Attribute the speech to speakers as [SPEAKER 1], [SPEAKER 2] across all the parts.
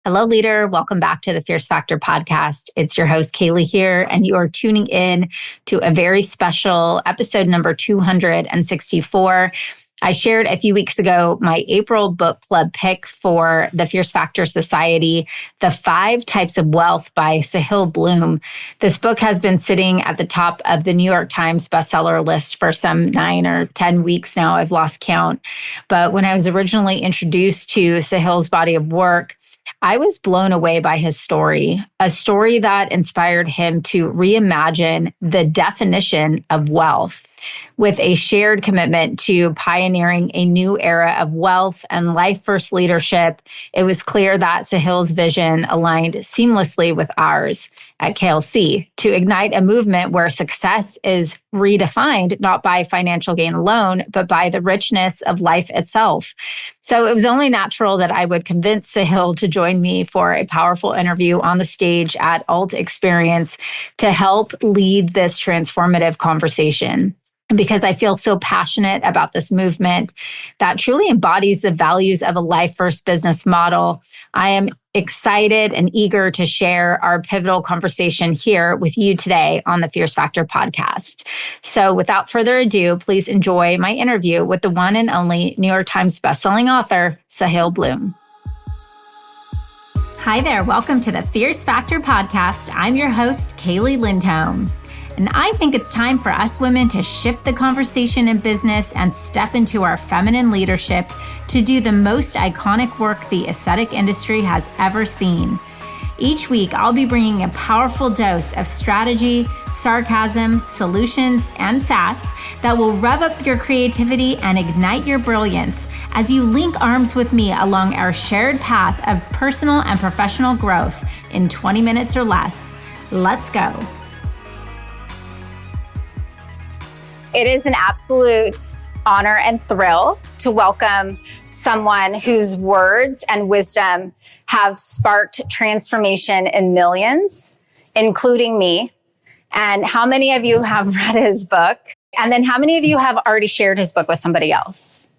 [SPEAKER 1] Hello, leader. Welcome back to the Fierce Factor podcast. It's your host, Kaylee here, and you are tuning in to a very special episode number 264. I shared a few weeks ago my April book club pick for the Fierce Factor Society, The 5 Types of Wealth by Sahil Bloom. This book has been sitting at the top of the New York Times bestseller list for some 9 or 10 weeks now. I've lost count. But when I was originally introduced to Sahil's body of work, I was blown away by his story, a story that inspired him to reimagine the definition of wealth. With a shared commitment to pioneering a new era of wealth and life-first leadership, it was clear that Sahil's vision aligned seamlessly with ours at KLC to ignite a movement where success is redefined not by financial gain alone, but by the richness of life itself. So it was only natural that I would convince Sahil to join me for a powerful interview on the stage at Alt Experience to help lead this transformative conversation. Because I feel so passionate about this movement that truly embodies the values of a life-first business model. I am excited and eager to share our pivotal conversation here with you today on the Fierce Factor podcast. So without further ado, please enjoy my interview with the one and only New York Times bestselling author, Sahil Bloom. Hi there. Welcome to the Fierce Factor podcast. I'm your host, Kaylee Lindholm. And I think it's time for us women to shift the conversation in business and step into our feminine leadership to do the most iconic work the aesthetic industry has ever seen. Each week, I'll be bringing a powerful dose of strategy, sarcasm, solutions, and sass that will rev up your creativity and ignite your brilliance as you link arms with me along our shared path of personal and professional growth in 20 minutes or less. Let's go. It is an absolute honor and thrill to welcome someone whose words and wisdom have sparked transformation in millions, including me. And how many of you have read his book? And then how many of you have already shared his book with somebody else?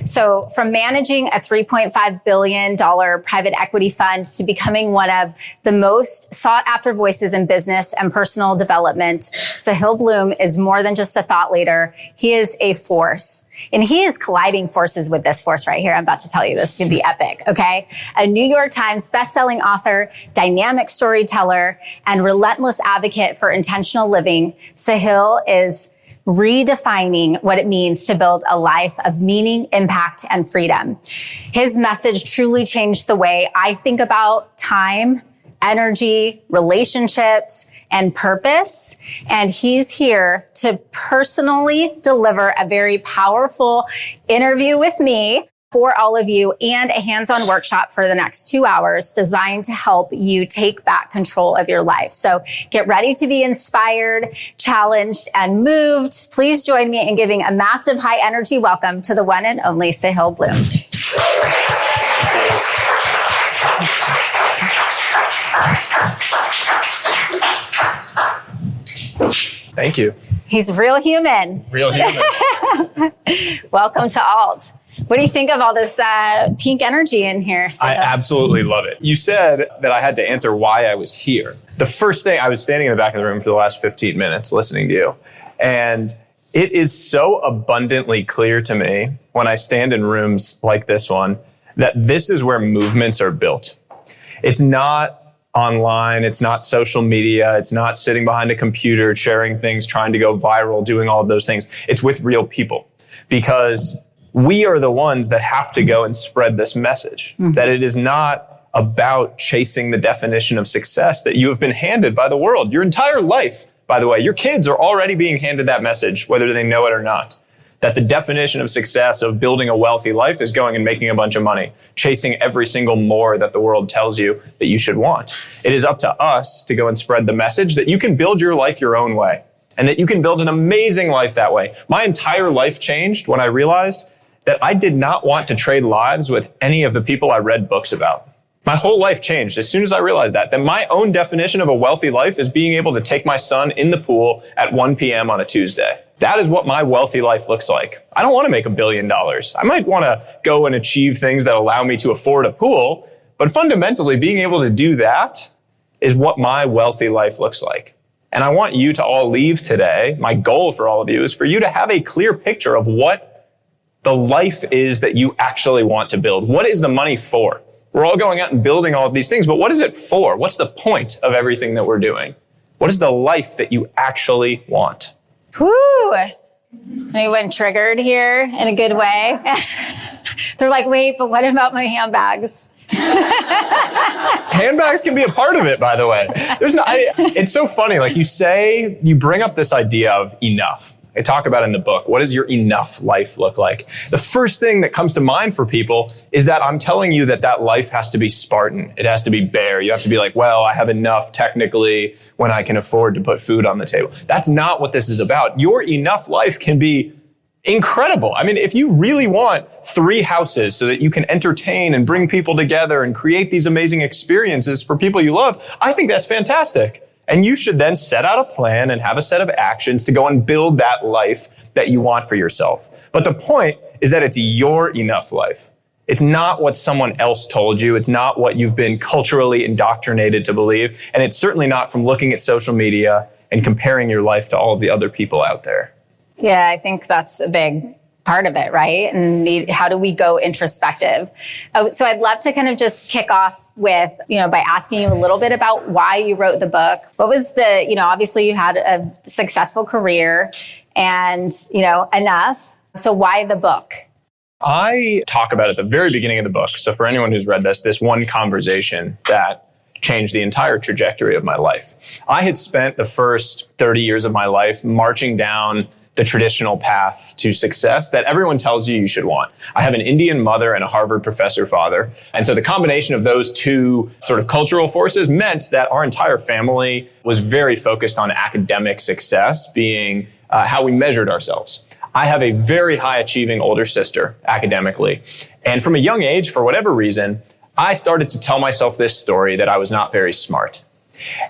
[SPEAKER 1] So from managing a $3.5 billion private equity fund to becoming one of the most sought after voices in business and personal development, Sahil Bloom is more than just a thought leader. He is a force. And he is colliding forces with this force right here. I'm about to tell you this is going to be epic, okay? A New York Times bestselling author, dynamic storyteller, and relentless advocate for intentional living, Sahil is redefining what it means to build a life of meaning, impact, and freedom. His message truly changed the way I think about time, energy, relationships, and purpose. And he's here to personally deliver a very powerful interview with me for all of you and a hands-on workshop for the next 2 hours designed to help you take back control of your life. So get ready to be inspired, challenged, and moved. Please join me in giving a massive high energy welcome to the one and only Sahil Bloom.
[SPEAKER 2] Thank you.
[SPEAKER 1] He's real human.
[SPEAKER 2] Real human.
[SPEAKER 1] Welcome to Alt. What do you think of all this pink energy in here, Sahil?
[SPEAKER 2] I absolutely love it. You said that I had to answer why I was here. The first thing, I was standing in the back of the room for the last 15 minutes listening to you. And it is so abundantly clear to me when I stand in rooms like this one that this is where movements are built. It's not online. It's not social media. It's not sitting behind a computer, sharing things, trying to go viral, doing all of those things. It's with real people, because we are the ones that have to go and spread this message, that it is not about chasing the definition of success that you have been handed by the world. Your entire life, by the way, your kids are already being handed that message, whether they know it or not, that the definition of success of building a wealthy life is going and making a bunch of money, chasing every single more that the world tells you that you should want. It is up to us to go and spread the message that you can build your life your own way and that you can build an amazing life that way. My entire life changed when I realized that I did not want to trade lives with any of the people I read books about. My whole life changed as soon as I realized that my own definition of a wealthy life is being able to take my son in the pool at 1 p.m. on a Tuesday. That is what my wealthy life looks like. I don't want to make $1 billion. I might want to go and achieve things that allow me to afford a pool, But fundamentally, being able to do that is what my wealthy life looks like. And I want you to all leave today. My goal for all of you is for you to have a clear picture of what the life is that you actually want to build. What is the money for? We're all going out and building all of these things, but what is it for? What's the point of everything that we're doing? What is the life that you actually want?
[SPEAKER 1] Whoo! Anyone triggered here in a good way? They're like, wait, but what about my handbags?
[SPEAKER 2] Handbags can be a part of it, by the way. It's so funny. Like you bring up this idea of enough. I talk about in the book, what does your enough life look like? The first thing that comes to mind for people is that I'm telling you that life has to be Spartan. It has to be bare. You have to be like, well, I have enough technically when I can afford to put food on the table. That's not what this is about. Your enough life can be incredible. I mean, if you really want 3 houses so that you can entertain and bring people together and create these amazing experiences for people you love, I think that's fantastic. And you should then set out a plan and have a set of actions to go and build that life that you want for yourself. But the point is that it's your enough life. It's not what someone else told you. It's not what you've been culturally indoctrinated to believe. And it's certainly not from looking at social media and comparing your life to all of the other people out there.
[SPEAKER 1] Yeah, I think that's a big part of it, right? And how do we go introspective? So I'd love to kind of just kick off with, by asking you a little bit about why you wrote the book. What was obviously you had a successful career and, enough. So why the book?
[SPEAKER 2] I talk about at the very beginning of the book. So for anyone who's read this one conversation that changed the entire trajectory of my life. I had spent the first 30 years of my life marching down the traditional path to success that everyone tells you should want. I have an Indian mother and a Harvard professor father. And so the combination of those two sort of cultural forces meant that our entire family was very focused on academic success being how we measured ourselves. I have a very high achieving older sister academically. And from a young age, for whatever reason, I started to tell myself this story that I was not very smart.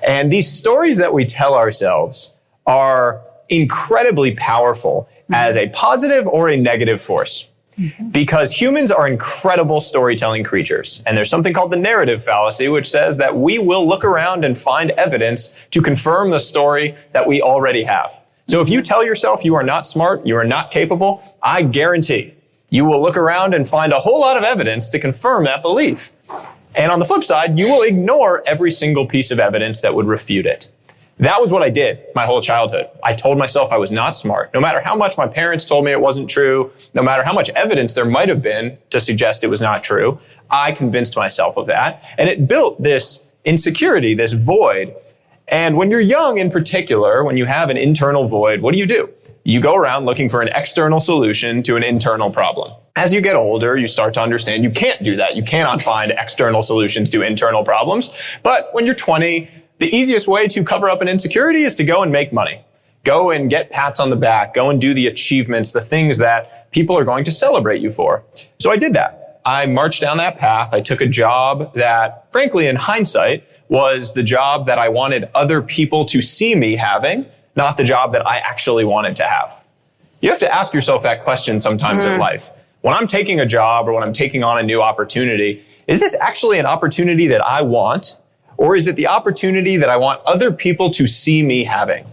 [SPEAKER 2] And these stories that we tell ourselves are incredibly powerful as a positive or a negative force. Because humans are incredible storytelling creatures. And there's something called the narrative fallacy, which says that we will look around and find evidence to confirm the story that we already have. So if you tell yourself you are not smart, you are not capable, I guarantee you will look around and find a whole lot of evidence to confirm that belief. And on the flip side, you will ignore every single piece of evidence that would refute it. That was what I did my whole childhood. I told myself I was not smart. No matter how much my parents told me it wasn't true, no matter how much evidence there might have been to suggest it was not true, I convinced myself of that. And it built this insecurity, this void. And when you're young in particular, when you have an internal void, what do? You go around looking for an external solution to an internal problem. As you get older, you start to understand you can't do that. You cannot find external solutions to internal problems. But when you're 20, the easiest way to cover up an insecurity is to go and make money. Go and get pats on the back. Go and do the achievements, the things that people are going to celebrate you for. So I did that. I marched down that path. I took a job that, frankly, in hindsight, was the job that I wanted other people to see me having, not the job that I actually wanted to have. You have to ask yourself that question sometimes in life. When I'm taking a job or when I'm taking on a new opportunity, is this actually an opportunity that I want? Or is it the opportunity that I want other people to see me having?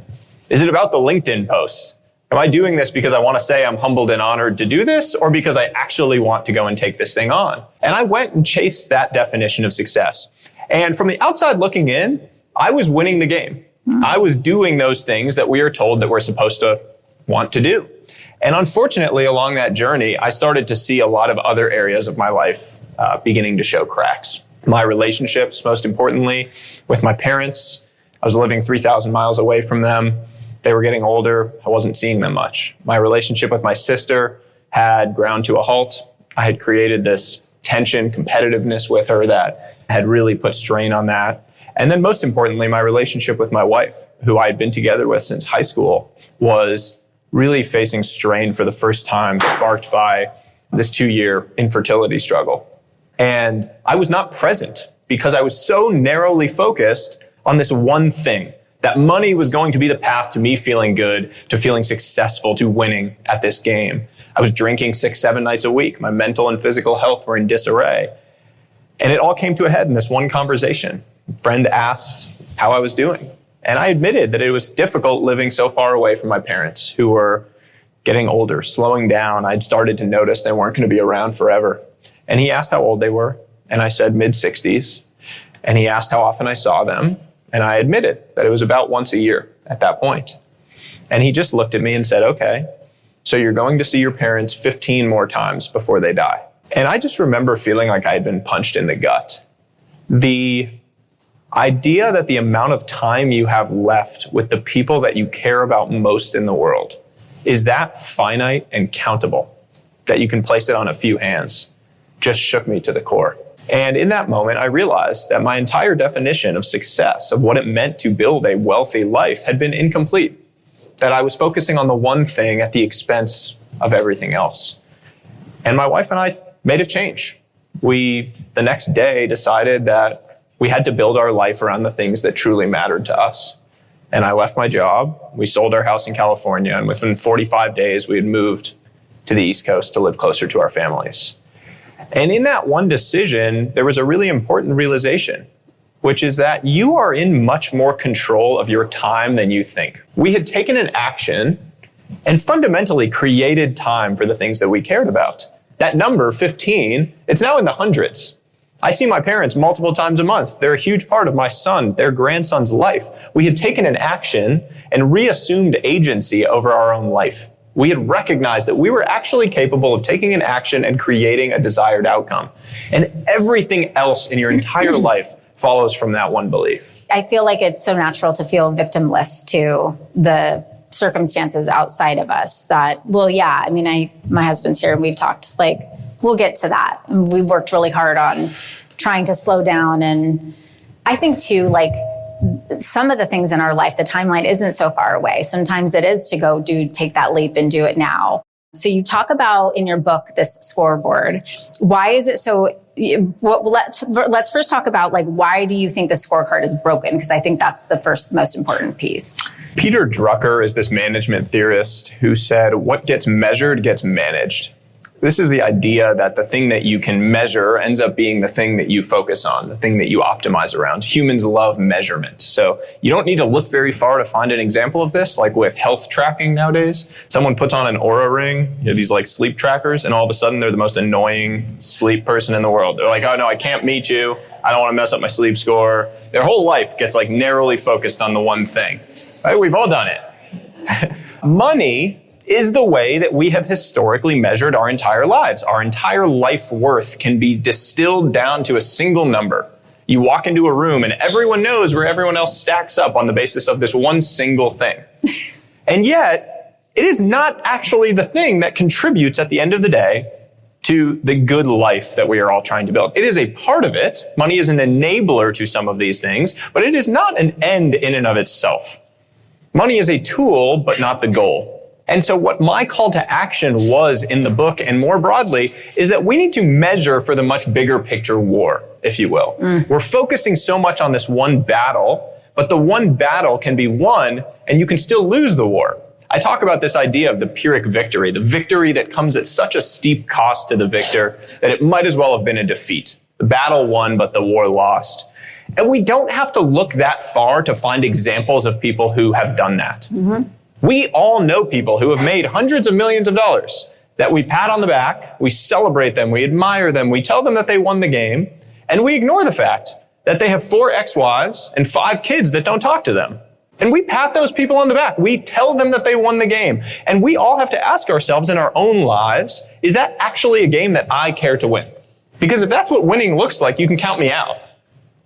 [SPEAKER 2] Is it about the LinkedIn post? Am I doing this because I want to say I'm humbled and honored to do this, or because I actually want to go and take this thing on? And I went and chased that definition of success. And from the outside looking in, I was winning the game. I was doing those things that we are told that we're supposed to want to do. And unfortunately, along that journey, I started to see a lot of other areas of my life beginning to show cracks. My relationships, most importantly, with my parents. I was living 3,000 miles away from them. They were getting older. I wasn't seeing them much. My relationship with my sister had ground to a halt. I had created this tension, competitiveness with her that had really put strain on that. And then most importantly, my relationship with my wife, who I had been together with since high school, was really facing strain for the first time, sparked by this 2-year infertility struggle. And I was not present because I was so narrowly focused on this one thing, that money was going to be the path to me feeling good, to feeling successful, to winning at this game. I was drinking 6-7 nights a week. My mental and physical health were in disarray. And it all came to a head in this one conversation. A friend asked how I was doing. And I admitted that it was difficult living so far away from my parents, who were getting older, slowing down. I'd started to notice they weren't going to be around forever. And he asked how old they were. And I said mid-60s. And he asked how often I saw them. And I admitted that it was about once a year at that point. And he just looked at me and said, okay, so you're going to see your parents 15 more times before they die. And I just remember feeling like I had been punched in the gut. The idea that the amount of time you have left with the people that you care about most in the world is that finite and countable, that you can place it on a few hands, just shook me to the core. And in that moment, I realized that my entire definition of success, of what it meant to build a wealthy life, had been incomplete. That I was focusing on the one thing at the expense of everything else. And my wife and I made a change. We, the next day, decided that we had to build our life around the things that truly mattered to us. And I left my job. We sold our house in California. And within 45 days, we had moved to the East Coast to live closer to our families. And in that one decision, there was a really important realization, which is that you are in much more control of your time than you think. We had taken an action and fundamentally created time for the things that we cared about. That number, 15, it's now in the hundreds. I see my parents multiple times a month. They're a huge part of my son, their grandson's life. We had taken an action and reassumed agency over our own life. We had recognized that we were actually capable of taking an action and creating a desired outcome. And everything else in your entire life follows from that one belief.
[SPEAKER 3] I feel like it's so natural to feel victimless to the circumstances outside of us that, well, yeah, I mean, my husband's here and we've talked, like, we'll get to that. And we've worked really hard on trying to slow down. And I think too, like, some of the things in our life, the timeline isn't so far away. Sometimes it is to go take that leap and do it now. So you talk about in your book, this scoreboard. Why is it so? Let's first talk about, like, why do you think the scorecard is broken? Because I think that's the first most important piece.
[SPEAKER 2] Peter Drucker is this management theorist who said, what gets measured gets managed. This is the idea that the thing that you can measure ends up being the thing that you focus on, the thing that you optimize around. Humans love measurement. So you don't need to look very far to find an example of this, like with health tracking nowadays. Someone puts on an Oura ring, these like sleep trackers, and all of a sudden they're the most annoying sleep person in the world. They're like, oh no, I can't meet you. I don't want to mess up my sleep score. Their whole life gets like narrowly focused on the one thing. Right? We've all done it. Money is the way that we have historically measured our entire lives. Our entire life worth can be distilled down to a single number. You walk into a room and everyone knows where everyone else stacks up on the basis of this one single thing. And yet, it is not actually the thing that contributes at the end of the day to the good life that we are all trying to build. It is a part of it. Money is an enabler to some of these things, but it is not an end in and of itself. Money is a tool, but not the goal. And so what my call to action was in the book, and more broadly, is that we need to measure for the much bigger picture war, if you will. We're focusing so much on this one battle, but the one battle can be won, and you can still lose the war. I talk about this idea of the Pyrrhic victory, the victory that comes at such a steep cost to the victor that it might as well have been a defeat. The battle won, but the war lost. And we don't have to look that far to find examples of people who have done that. We all know people who have made hundreds of millions of dollars that we pat on the back, we celebrate them, we admire them, we tell them that they won the game, and we ignore the fact that they have 4 ex-wives and 5 kids that don't talk to them. And we pat those people on the back. We tell them that they won the game. And we all have to ask ourselves in our own lives, is that actually a game that I care to win? Because if that's what winning looks like, you can count me out.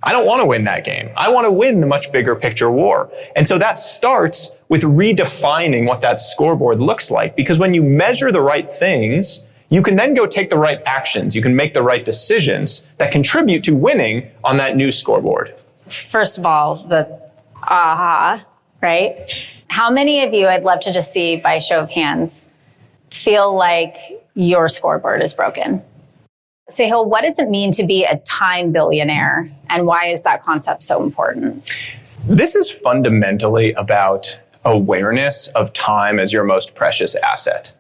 [SPEAKER 2] I don't want to win that game. I want to win the much bigger picture war. And so that starts with redefining what that scoreboard looks like. Because when you measure the right things, you can then go take the right actions. You can make the right decisions that contribute to winning on that new scoreboard.
[SPEAKER 3] First of all, the aha, right? How many of you, I'd love to just see by show of hands, feel like your scoreboard is broken? Sahil, what does it mean to be a time billionaire? And why is that concept so important?
[SPEAKER 2] This is fundamentally about awareness of time as your most precious asset.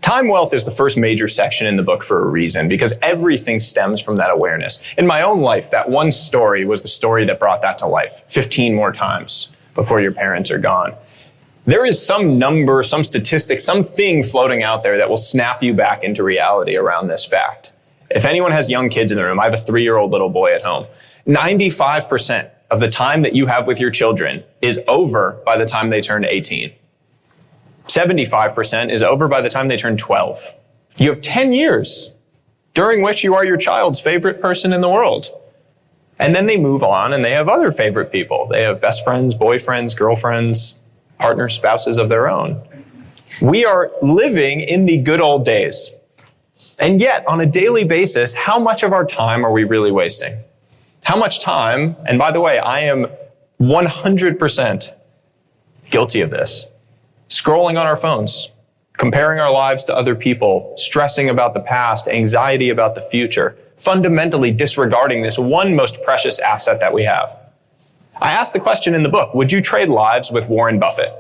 [SPEAKER 2] Time wealth is the first major section in the book for a reason, because everything stems from that awareness. In my own life, that one story was the story that brought that to life 15 more times before your parents are gone. There is some number, some statistic, something floating out there that will snap you back into reality around this fact. If anyone has young kids in the room, I have a 3-year-old little boy at home. 95% of the time that you have with your children is over by the time they turn 18. 75% is over by the time they turn 12. You have 10 years during which you are your child's favorite person in the world. And then they move on and they have other favorite people. They have best friends, boyfriends, girlfriends, partners, spouses of their own. We are living in the good old days. And yet, on a daily basis, how much of our time are we really wasting? How much time, and by the way, I am 100% guilty of this, scrolling on our phones, comparing our lives to other people, stressing about the past, anxiety about the future, fundamentally disregarding this one most precious asset that we have. I asked the question in the book, would you trade lives with Warren Buffett?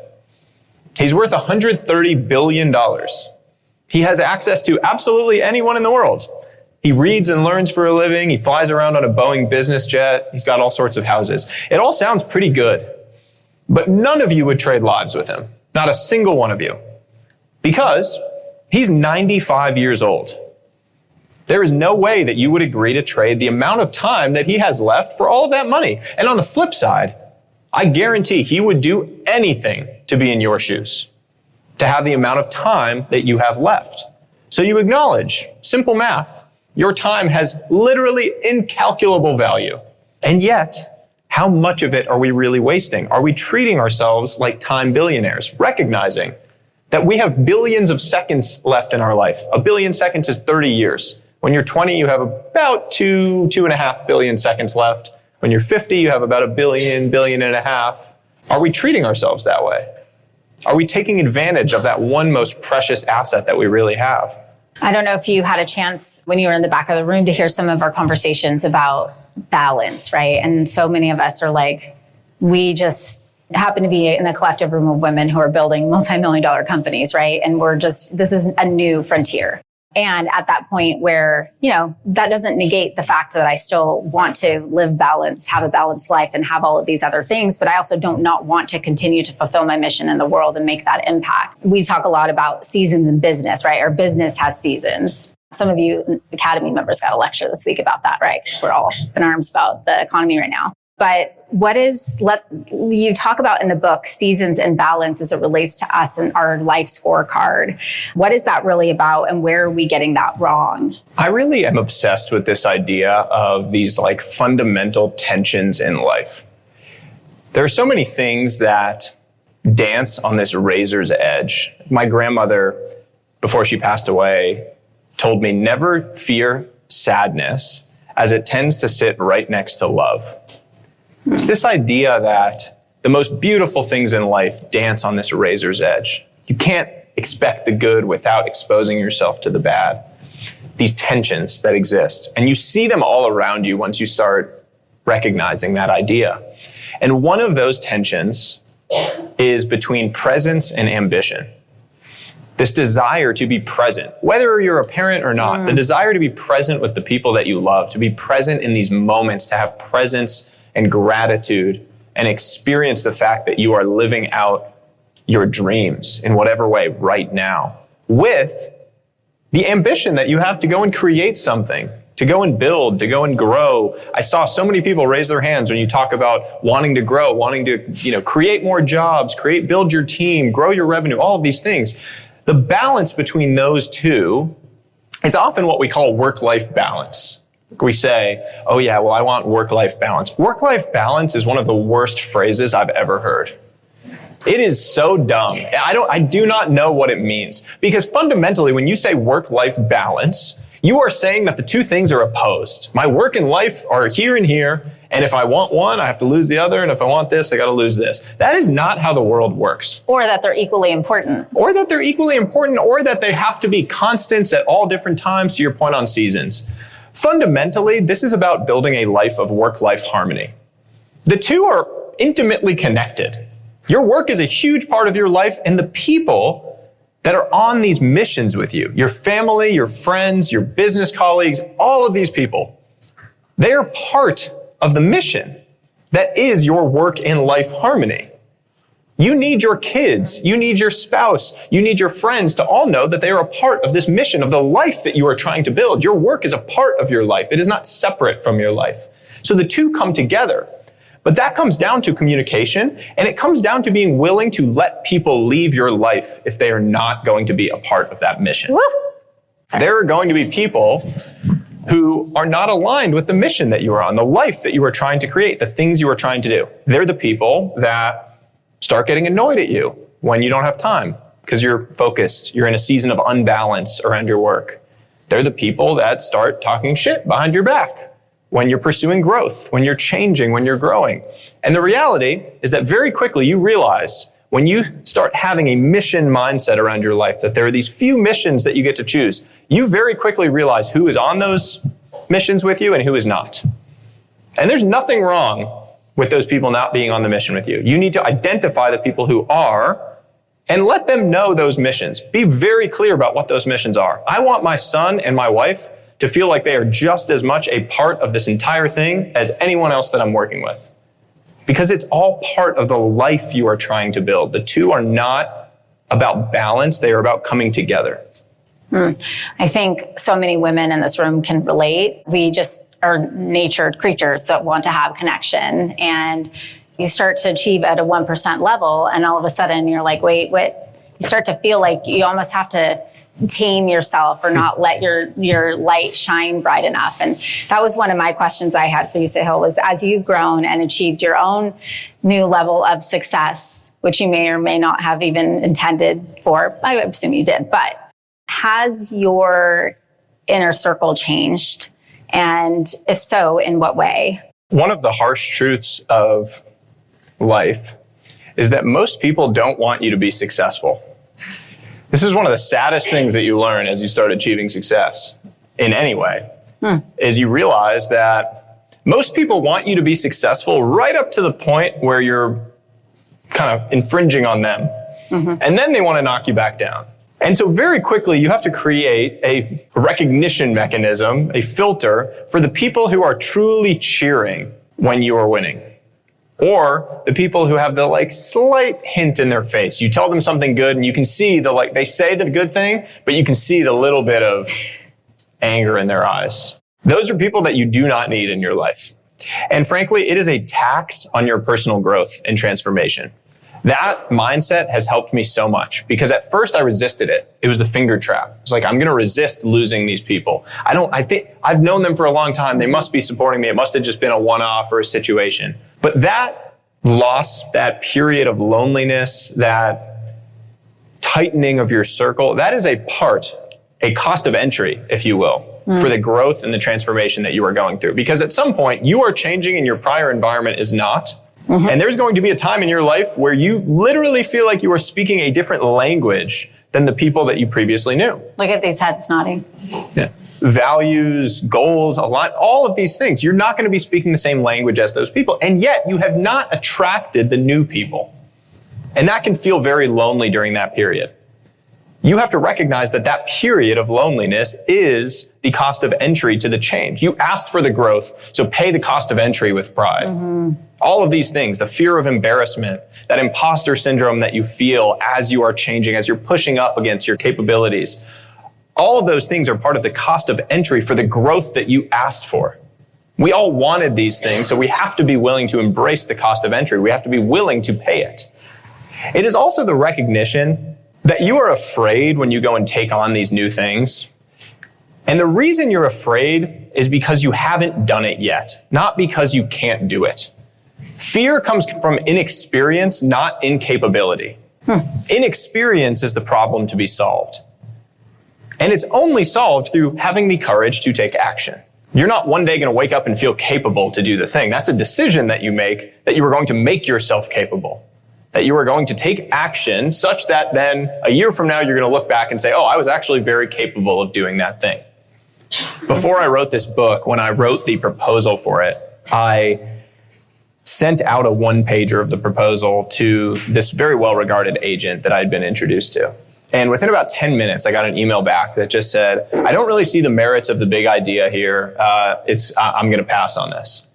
[SPEAKER 2] He's worth $130 billion. He has access to absolutely anyone in the world. He reads and learns for a living. He flies around on a Boeing business jet. He's got all sorts of houses. It all sounds pretty good, but none of you would trade lives with him. Not a single one of you. Because he's 95 years old. There is no way that you would agree to trade the amount of time that he has left for all of that money. And on the flip side, I guarantee he would do anything to be in your shoes, to have the amount of time that you have left. So you acknowledge, simple math, your time has literally incalculable value. And yet, how much of it are we really wasting? Are we treating ourselves like time billionaires, recognizing that we have billions of seconds left in our life? A billion seconds is 30 years. When you're 20, you have about 2.5 billion seconds left. When you're 50, you have about a billion and a half. Are we treating ourselves that way? Are we taking advantage of that one most precious asset that we really have?
[SPEAKER 3] I don't know if you had a chance when you were in the back of the room to hear some of our conversations about balance, right? And so many of us are like, we just happen to be in a collective room of women who are building multi-million-dollar companies, right? And this is a new frontier. And at that point where, that doesn't negate the fact that I still want to live balanced, have a balanced life and have all of these other things, but I also don't not want to continue to fulfill my mission in the world and make that impact. We talk a lot about seasons in business, right? Our business has seasons. Some of you Academy members got a lecture this week about that, right? We're all up in arms about the economy right now. But you talk about in the book, seasons and balance as it relates to us and our life scorecard. What is that really about and where are we getting that wrong?
[SPEAKER 2] I really am obsessed with this idea of these fundamental tensions in life. There are so many things that dance on this razor's edge. My grandmother, before she passed away, told me never fear sadness as it tends to sit right next to love. It's this idea that the most beautiful things in life dance on this razor's edge. You can't expect the good without exposing yourself to the bad. These tensions that exist. And you see them all around you once you start recognizing that idea. And one of those tensions is between presence and ambition. This desire to be present, whether you're a parent or not, the desire to be present with the people that you love, to be present in these moments, to have presence and gratitude and experience the fact that you are living out your dreams in whatever way right now, with the ambition that you have to go and create something, to go and build, to go and grow. I saw so many people raise their hands when you talk about wanting to grow, wanting to, create more jobs, build your team, grow your revenue, all of these things. The balance between those two is often what we call work-life balance. We say, oh yeah, well, I want work-life balance. Work-life balance is one of the worst phrases I've ever heard. It is so dumb. I do not know what it means. Because fundamentally, when you say work-life balance, you are saying that the two things are opposed. My work and life are here and here, and if I want one, I have to lose the other, and if I want this, I gotta lose this. That is not how the world works.
[SPEAKER 3] Or that they're equally important.
[SPEAKER 2] Or that they have to be constants at all different times, to your point on seasons. Fundamentally, this is about building a life of work-life harmony. The two are intimately connected. Your work is a huge part of your life, and the people that are on these missions with you, your family, your friends, your business colleagues, all of these people, they are part of the mission that is your work in life harmony. You need your kids, you need your spouse, you need your friends to all know that they are a part of this mission of the life that you are trying to build. Your work is a part of your life. It is not separate from your life. So the two come together. But that comes down to communication, and it comes down to being willing to let people leave your life if they are not going to be a part of that mission.
[SPEAKER 3] Woo!
[SPEAKER 2] There are going to be people who are not aligned with the mission that you are on, the life that you are trying to create, the things you are trying to do. They're the people that start getting annoyed at you when you don't have time because you're focused. You're in a season of unbalance around your work. They're the people that start talking shit behind your back when you're pursuing growth, when you're changing, when you're growing. And the reality is that very quickly you realize when you start having a mission mindset around your life, that there are these few missions that you get to choose, you very quickly realize who is on those missions with you and who is not. And there's nothing wrong with those people not being on the mission with you. You need to identify the people who are and let them know those missions. Be very clear about what those missions are. I want my son and my wife to feel like they are just as much a part of this entire thing as anyone else that I'm working with. Because it's all part of the life you are trying to build. The two are not about balance, they are about coming together.
[SPEAKER 3] I think so many women in this room can relate. We just are natured creatures that want to have connection. And you start to achieve at a 1% level, and all of a sudden you're like, wait, what? You start to feel like you almost have to tame yourself or not let your light shine bright enough. And that was one of my questions I had for you, Sahil, was as you've grown and achieved your own new level of success, which you may or may not have even intended for, I assume you did, but has your inner circle changed? And if so, in what way?
[SPEAKER 2] One of the harsh truths of life is that most people don't want you to be successful. This is one of the saddest things that you learn as you start achieving success in any way, is you realize that most people want you to be successful right up to the point where you're kind of infringing on them. And then they want to knock you back down. And so very quickly, you have to create a recognition mechanism, a filter for the people who are truly cheering when you are winning. Or the people who have the slight hint in their face. You tell them something good and you can see they say the good thing, but you can see the little bit of anger in their eyes. Those are people that you do not need in your life. And frankly, it is a tax on your personal growth and transformation. That mindset has helped me so much because at first I resisted it. It was the finger trap. It's like, I'm going to resist losing these people. I think I've known them for a long time. They must be supporting me. It must have just been a one-off or a situation. But that loss, that period of loneliness, that tightening of your circle, that is a cost of entry, if you will, for the growth and the transformation that you are going through. Because at some point you are changing and your prior environment is not. And there's going to be a time in your life where you literally feel like you are speaking a different language than the people that you previously knew.
[SPEAKER 3] Look at these heads nodding.
[SPEAKER 2] Yeah. Values, goals, all of these things. You're not going to be speaking the same language as those people. And yet you have not attracted the new people. And that can feel very lonely during that period. You have to recognize that that period of loneliness is the cost of entry to the change. You asked for the growth, so pay the cost of entry with pride. All of these things, the fear of embarrassment, that imposter syndrome that you feel as you are changing, as you're pushing up against your capabilities, all of those things are part of the cost of entry for the growth that you asked for. We all wanted these things, so we have to be willing to embrace the cost of entry. We have to be willing to pay it. It is also the recognition that you are afraid when you go and take on these new things. And the reason you're afraid is because you haven't done it yet, not because you can't do it. Fear comes from inexperience, not incapability. Inexperience is the problem to be solved. And it's only solved through having the courage to take action. You're not one day going to wake up and feel capable to do the thing. That's a decision that you make, that you are going to make yourself capable. That you are going to take action such that then a year from now, you're going to look back and say, oh, I was actually very capable of doing that thing. Before I wrote this book, when I wrote the proposal for it, I sent out a one-pager of the proposal to this very well-regarded agent that I'd been introduced to. And within about 10 minutes, I got an email back that just said, I don't really see the merits of the big idea here. I'm going to pass on this.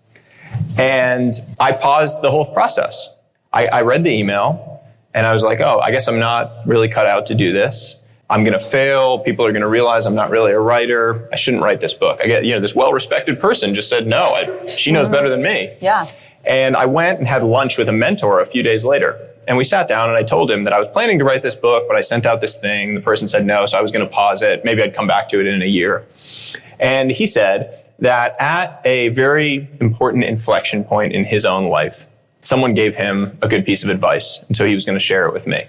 [SPEAKER 2] And I paused the whole process. I read the email and I was like, oh, I guess I'm not really cut out to do this. I'm going to fail. People are going to realize I'm not really a writer. I shouldn't write this book. I get, this well-respected person just said, no, she knows better than me.
[SPEAKER 3] Yeah.
[SPEAKER 2] And I went and had lunch with a mentor a few days later. And we sat down and I told him that I was planning to write this book, but I sent out this thing. The person said no, so I was going to pause it. Maybe I'd come back to it in a year. And he said that at a very important inflection point in his own life, someone gave him a good piece of advice. And so he was going to share it with me.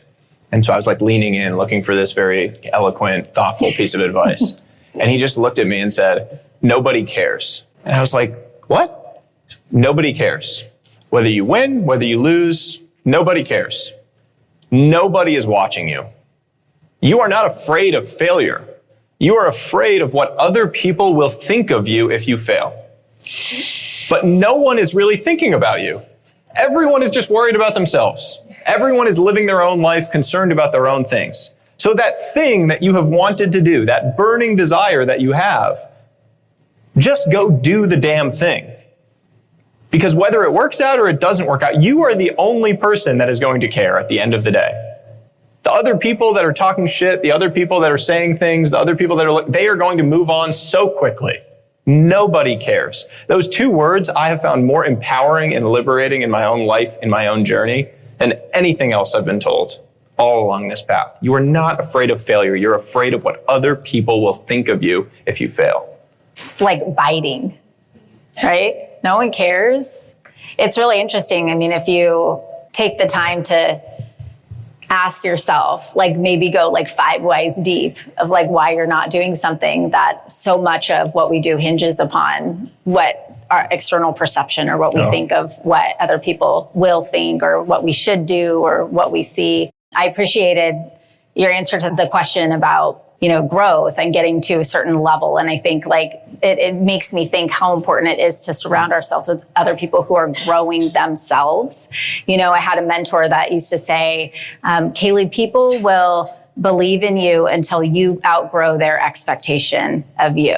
[SPEAKER 2] And so I was like leaning in, looking for this very eloquent, thoughtful piece of advice. And he just looked at me and said, nobody cares. And I was like, what? Nobody cares. Whether you win, whether you lose, nobody cares. Nobody is watching you. You are not afraid of failure. You are afraid of what other people will think of you if you fail. But no one is really thinking about you. Everyone is just worried about themselves. Everyone is living their own life, concerned about their own things. So that thing that you have wanted to do, that burning desire that you have, just go do the damn thing. Because whether it works out or it doesn't work out, you are the only person that is going to care at the end of the day. The other people that are talking shit, the other people that are saying things, the other people that they are going to move on so quickly. Nobody cares. Those two words I have found more empowering and liberating in my own life, in my own journey, than anything else I've been told all along this path. You are not afraid of failure. You're afraid of what other people will think of you if you fail.
[SPEAKER 3] It's like biting, right? No one cares. It's really interesting. I mean, if you take the time to ask yourself, like maybe go like 5 ways deep of like why you're not doing something, that so much of what we do hinges upon what our external perception or what we think of what other people will think or what we should do or what we see. I appreciated your answer to the question about growth and getting to a certain level. And I think like it makes me think how important it is to surround ourselves with other people who are growing themselves. I had a mentor that used to say, Kaylee, people will believe in you until you outgrow their expectation of you.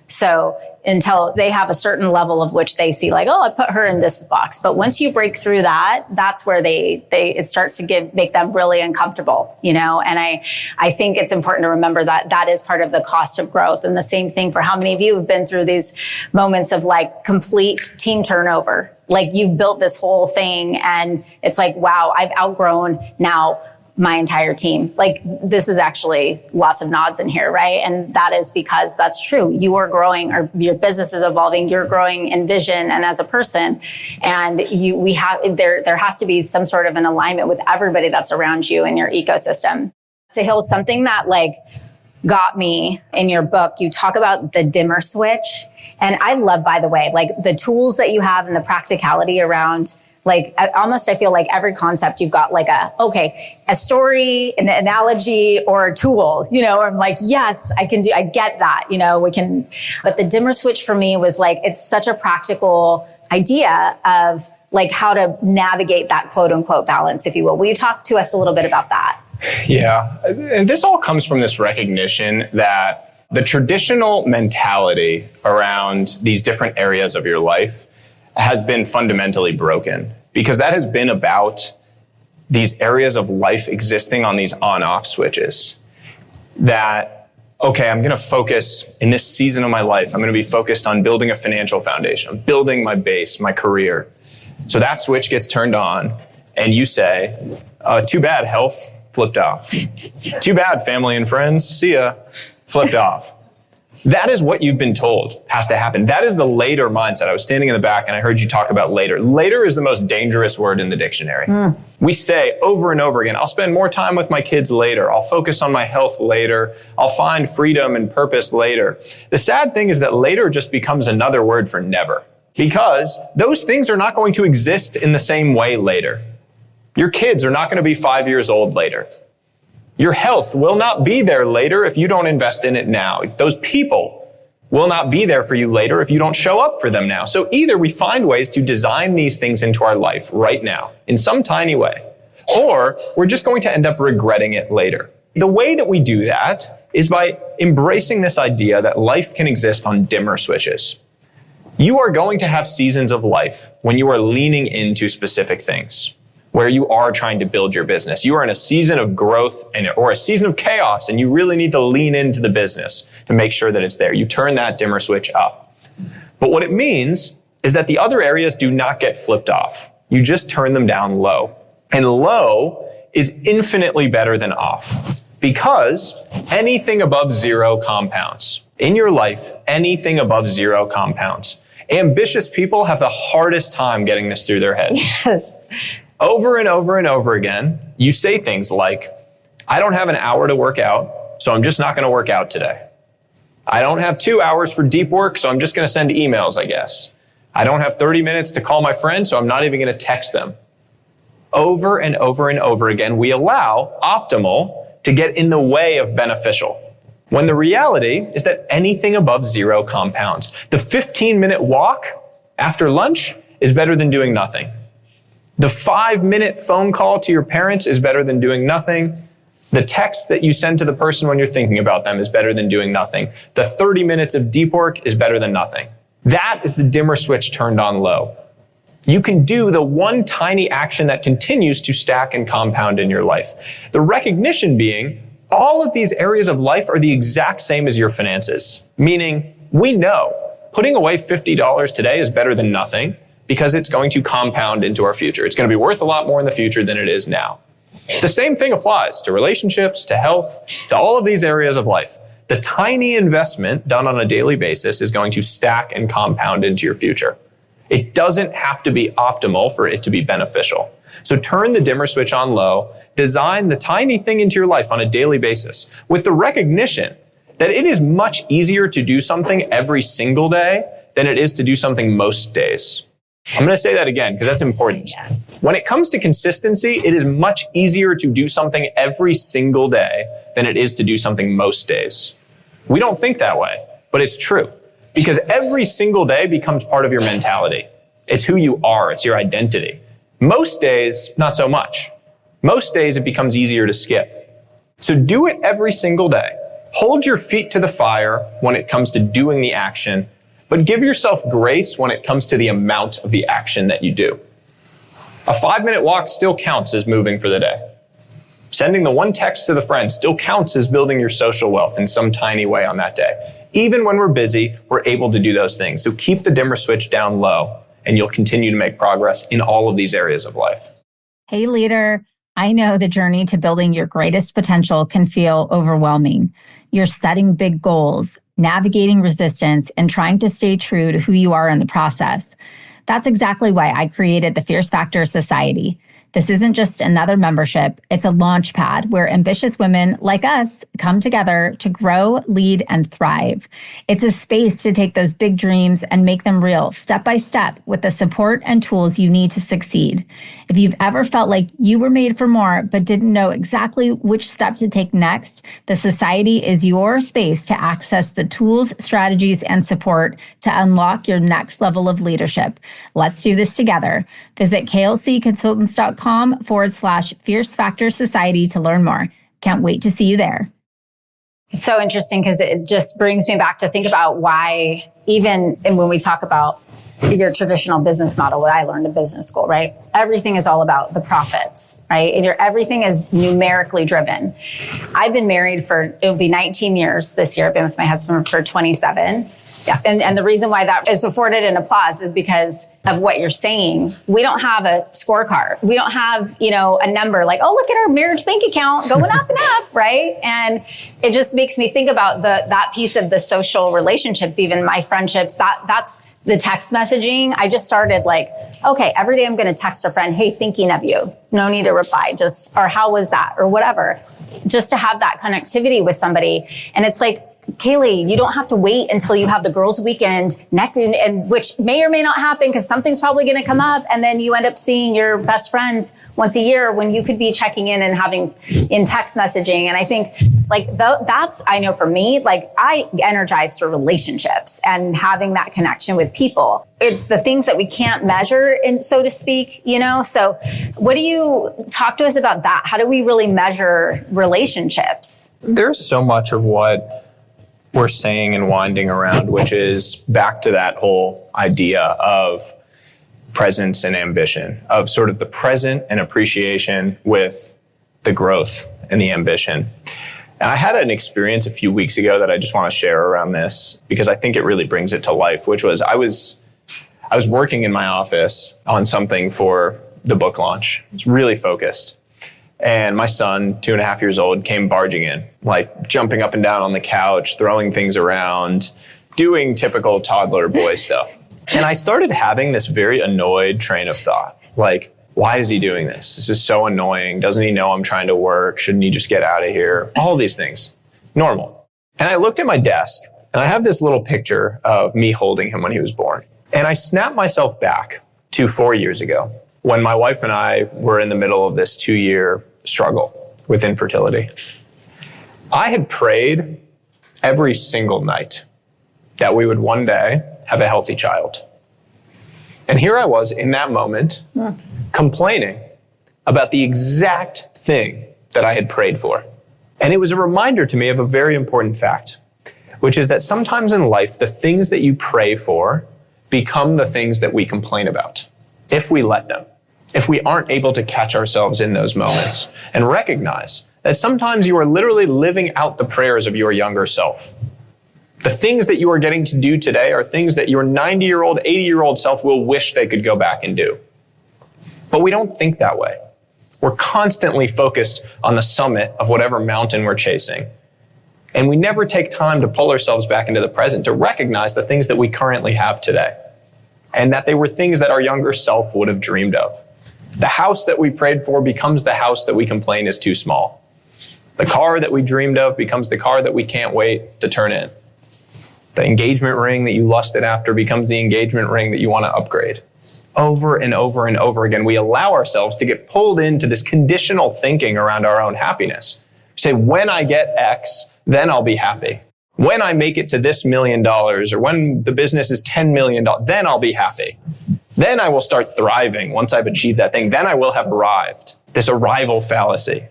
[SPEAKER 3] So until they have a certain level of which they see like, oh, I put her in this box. But once you break through that, that's where it starts to make them really uncomfortable, And I think it's important to remember that that is part of the cost of growth. And the same thing for how many of you have been through these moments of like complete team turnover. Like you've built this whole thing and it's like, wow, I've outgrown now my entire team. Like this is actually lots of nods in here, right? And that is because that's true. You are growing, or your business is evolving. You're growing in vision and as a person. And there has to be some sort of an alignment with everybody that's around you in your ecosystem. Sahil, something that like got me in your book, you talk about the dimmer switch. And I love, by the way, like the tools that you have and the practicality around like I feel like every concept you've got like a story, an analogy or a tool, or I'm like, yes, I get that, but the dimmer switch for me was like, it's such a practical idea of like how to navigate that quote unquote balance, if you will. Will you talk to us a little bit about that?
[SPEAKER 2] Yeah. And this all comes from this recognition that the traditional mentality around these different areas of your life has been fundamentally broken, because that has been about these areas of life existing on these on-off switches that, okay, I'm going to focus in this season of my life. I'm going to be focused on building a financial foundation, building my base, my career. So that switch gets turned on and you say, too bad, health, flipped off. Too bad, family and friends, see ya, flipped off. That is what you've been told has to happen. That is the later mindset. I was standing in the back and I heard you talk about later. Later is the most dangerous word in the dictionary. We say over and over again, I'll spend more time with my kids later. I'll focus on my health later. I'll find freedom and purpose later. The sad thing is that later just becomes another word for never, because those things are not going to exist in the same way later. Your kids are not going to be 5 years old later. Your health will not be there later if you don't invest in it now. Those people will not be there for you later if you don't show up for them now. So either we find ways to design these things into our life right now in some tiny way, or we're just going to end up regretting it later. The way that we do that is by embracing this idea that life can exist on dimmer switches. You are going to have seasons of life when you are leaning into specific things, where you are trying to build your business. You are in a season of growth or a season of chaos, and you really need to lean into the business to make sure that it's there. You turn that dimmer switch up. But what it means is that the other areas do not get flipped off. You just turn them down low. And low is infinitely better than off, because anything above zero compounds. In your life, anything above zero compounds. Ambitious people have the hardest time getting this through their heads.
[SPEAKER 3] Yes.
[SPEAKER 2] Over and over and over again, you say things like, I don't have an hour to work out, so I'm just not going to work out today. I don't have 2 hours for deep work, so I'm just going to send emails, I guess. I don't have 30 minutes to call my friend, so I'm not even going to text them. Over and over and over again, we allow optimal to get in the way of beneficial, when the reality is that anything above zero compounds. The 15-minute walk after lunch is better than doing nothing. The 5-minute phone call to your parents is better than doing nothing. The text that you send to the person when you're thinking about them is better than doing nothing. The 30 minutes of deep work is better than nothing. That is the dimmer switch turned on low. You can do the one tiny action that continues to stack and compound in your life. The recognition being, all of these areas of life are the exact same as your finances. Meaning, we know putting away $50 today is better than nothing because it's going to compound into our future. It's going to be worth a lot more in the future than it is now. The same thing applies to relationships, to health, to all of these areas of life. The tiny investment done on a daily basis is going to stack and compound into your future. It doesn't have to be optimal for it to be beneficial. So turn the dimmer switch on low, design the tiny thing into your life on a daily basis with the recognition that it is much easier to do something every single day than it is to do something most days. I'm going to say that again because that's important. When it comes to consistency, it is much easier to do something every single day than it is to do something most days. We don't think that way, but it's true because every single day becomes part of your mentality. It's who you are. It's your identity. Most days, not so much. Most days, it becomes easier to skip. So do it every single day. Hold your feet to the fire when it comes to doing the action, but give yourself grace when it comes to the amount of the action that you do. A 5-minute walk still counts as moving for the day. Sending the one text to the friend still counts as building your social wealth in some tiny way on that day. Even when we're busy, we're able to do those things. So keep the dimmer switch down low, and you'll continue to make progress in all of these areas of life.
[SPEAKER 1] Hey, leader. I know the journey to building your greatest potential can feel overwhelming. You're setting big goals, navigating resistance, and trying to stay true to who you are in the process. That's exactly why I created the Fierce Factor Society. This isn't just another membership, it's a launch pad where ambitious women like us come together to grow, lead, and thrive. It's a space to take those big dreams and make them real, step by step, with the support and tools you need to succeed. If you've ever felt like you were made for more but didn't know exactly which step to take next, the Society is your space to access the tools, strategies, and support to unlock your next level of leadership. Let's do this together. Visit klcconsultants.com/Fierce Factor Society to learn more. Can't wait to see you there.
[SPEAKER 3] It's so interesting because it just brings me back to think about why, even and when we talk about your traditional business model, what I learned in business school, right? Everything is all about the profits, right? And everything is numerically driven. I've been married it'll be 19 years this year. I've been with my husband for 27. Yeah. And the reason why that is afforded an applause is because of what you're saying. We don't have a scorecard. We don't have, a number like, oh, look at our marriage bank account going up and up, right? And it just makes me think about that piece of the social relationships, even my friendships, that's the text messaging. I just started okay, every day I'm going to text a friend, hey, thinking of you. No need to reply, or how was that? Or whatever, just to have that connectivity with somebody. And it's like, Kaylee, you don't have to wait until you have the girls' weekend next, and which may or may not happen because something's probably going to come up. And then you end up seeing your best friends once a year when you could be checking in and having in text messaging. And I think Like that's, I know for me, like I energize through relationships and having that connection with people. It's the things that we can't measure, and so to speak, you know? So what do you talk to us about that? How do we really measure relationships?
[SPEAKER 2] There's so much of what we're saying and winding around, which is back to that whole idea of presence and ambition, of sort of the present and appreciation with the growth and the ambition. And I had an experience a few weeks ago that I just want to share around this because I think it really brings it to life, which was I was working in my office on something for the book launch. I was really focused. And my son, 2.5 years old, came barging in, like jumping up and down on the couch, throwing things around, doing typical toddler boy stuff. And I started having this very annoyed train of thought, like, why is he doing this? This is so annoying. Doesn't he know I'm trying to work? Shouldn't he just get out of here? All these things, normal. And I looked at my desk and I have this little picture of me holding him when he was born. And I snapped myself back to 4 years ago when my wife and I were in the middle of this 2-year struggle with infertility. I had prayed every single night that we would one day have a healthy child. And here I was in that moment complaining about the exact thing that I had prayed for. And it was a reminder to me of a very important fact, which is that sometimes in life, the things that you pray for become the things that we complain about, if we let them. If we aren't able to catch ourselves in those moments and recognize that sometimes you are literally living out the prayers of your younger self. The things that you are getting to do today are things that your 90-year-old, 80-year-old self will wish they could go back and do. But we don't think that way. We're constantly focused on the summit of whatever mountain we're chasing. And we never take time to pull ourselves back into the present, to recognize the things that we currently have today. And that they were things that our younger self would have dreamed of. The house that we prayed for becomes the house that we complain is too small. The car that we dreamed of becomes the car that we can't wait to turn in. The engagement ring that you lusted after becomes the engagement ring that you want to upgrade. Over and over and over again, we allow ourselves to get pulled into this conditional thinking around our own happiness. We say, when I get X, then I'll be happy. When I make it to this $1 million, or when the business is $10 million, then I'll be happy. Then I will start thriving once I've achieved that thing. Then I will have arrived. This arrival fallacy.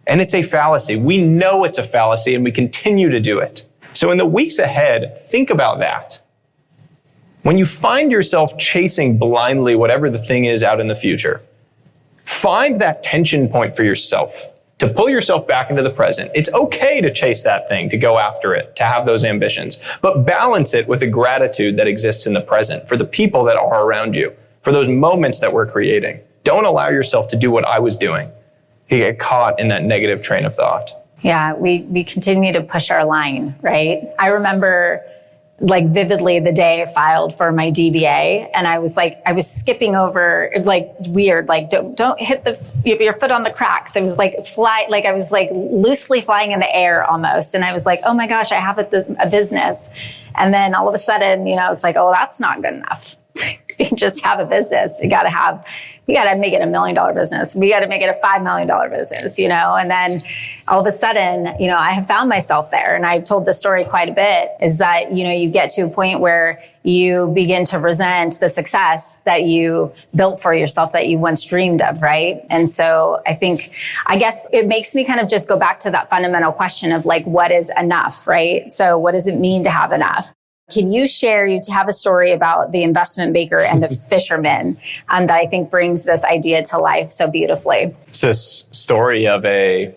[SPEAKER 2] And it's a fallacy. We know it's a fallacy and we continue to do it. So in the weeks ahead, think about that. When you find yourself chasing blindly whatever the thing is out in the future, find that tension point for yourself to pull yourself back into the present. It's okay to chase that thing, to go after it, to have those ambitions, but balance it with a gratitude that exists in the present for the people that are around you, for those moments that we're creating. Don't allow yourself to do what I was doing. You get caught in that negative train of thought.
[SPEAKER 3] Yeah, we continue to push our line, right? I remember like vividly the day I filed for my DBA, and I was skipping over like weird, like don't hit your foot on the cracks. I was like I was like loosely flying in the air almost, and I was like, oh my gosh, I have a business, and then all of a sudden, it's like, oh, that's not good enough. You just have a business. We got to make it $1 million business. We got to make it a $5 million business, and then all of a sudden, I have found myself there, and I've told this story quite a bit, is that, you get to a point where you begin to resent the success that you built for yourself that you once dreamed of, right? And so I guess it makes me kind of just go back to that fundamental question of like, what is enough, right? So what does it mean to have enough? Can you share, you have a story about the investment banker and the fisherman that I think brings this idea to life so beautifully.
[SPEAKER 2] It's this story of a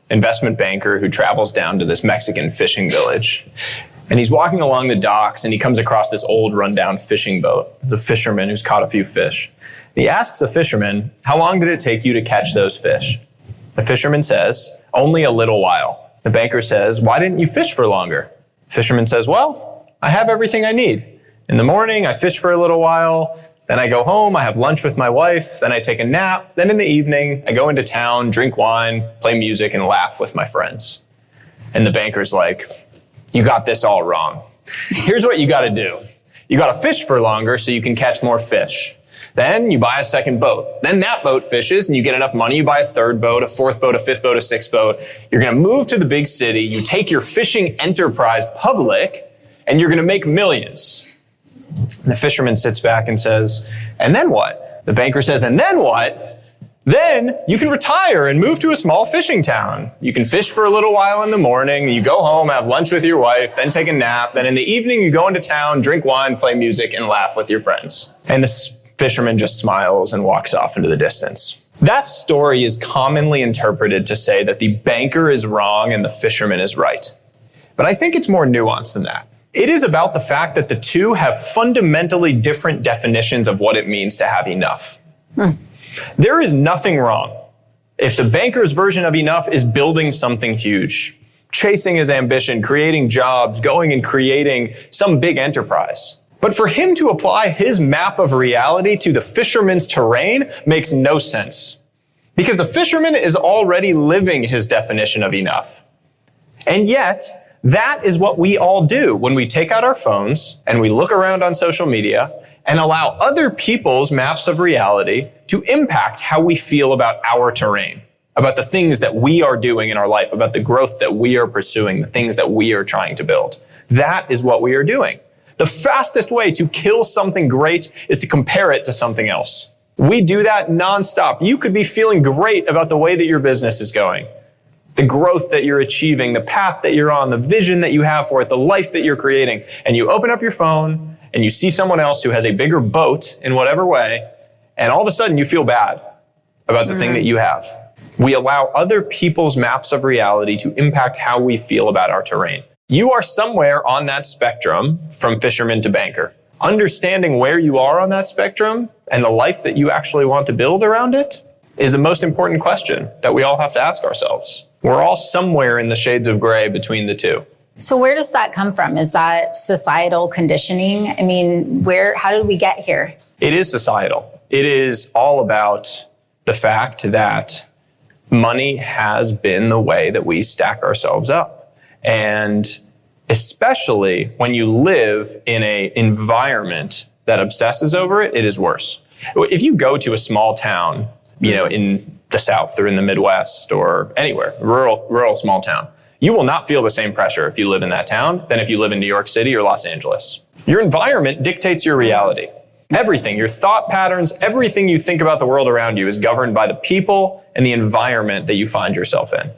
[SPEAKER 2] investment banker who travels down to this Mexican fishing village. And he's walking along the docks and he comes across this old rundown fishing boat, the fisherman who's caught a few fish. And he asks the fisherman, how long did it take you to catch those fish? The fisherman says, only a little while. The banker says, why didn't you fish for longer? The fisherman says, well, I have everything I need. In the morning, I fish for a little while. Then I go home, I have lunch with my wife. Then I take a nap. Then in the evening, I go into town, drink wine, play music, and laugh with my friends. And the banker's like, you got this all wrong. Here's what you got to do. You got to fish for longer so you can catch more fish. Then you buy a second boat. Then that boat fishes and you get enough money. You buy a third boat, a fourth boat, a fifth boat, a sixth boat. You're going to move to the big city. You take your fishing enterprise public and you're going to make millions. And the fisherman sits back and says, and then what? The banker says, and then what? Then you can retire and move to a small fishing town. You can fish for a little while in the morning. You go home, have lunch with your wife, then take a nap. Then in the evening, you go into town, drink wine, play music, and laugh with your friends. And the fisherman just smiles and walks off into the distance. That story is commonly interpreted to say that the banker is wrong and the fisherman is right. But I think it's more nuanced than that. It is about the fact that the two have fundamentally different definitions of what it means to have enough. There is nothing wrong if the banker's version of enough is building something huge, chasing his ambition, creating jobs, going and creating some big enterprise. But for him to apply his map of reality to the fisherman's terrain makes no sense, because the fisherman is already living his definition of enough. And yet, that is what we all do when we take out our phones and we look around on social media and allow other people's maps of reality to impact how we feel about our terrain, about the things that we are doing in our life, about the growth that we are pursuing, the things that we are trying to build. That is what we are doing. The fastest way to kill something great is to compare it to something else. We do that nonstop. You could be feeling great about the way that your business is going, the growth that you're achieving, the path that you're on, the vision that you have for it, the life that you're creating. And you open up your phone and you see someone else who has a bigger boat in whatever way, and all of a sudden you feel bad about the thing that you have. We allow other people's maps of reality to impact how we feel about our terrain. You are somewhere on that spectrum from fisherman to banker. Understanding where you are on that spectrum and the life that you actually want to build around it is the most important question that we all have to ask ourselves. We're all somewhere in the shades of gray between the two.
[SPEAKER 3] So where does that come from? Is that societal conditioning? I mean, how did we get here?
[SPEAKER 2] It is societal. It is all about the fact that money has been the way that we stack ourselves up. And especially when you live in an environment that obsesses over it, it is worse. If you go to a small town, in the South or in the Midwest or anywhere, rural small town, you will not feel the same pressure if you live in that town than if you live in New York City or Los Angeles. Your environment dictates your reality. Everything, your thought patterns, everything you think about the world around you is governed by the people and the environment that you find yourself in.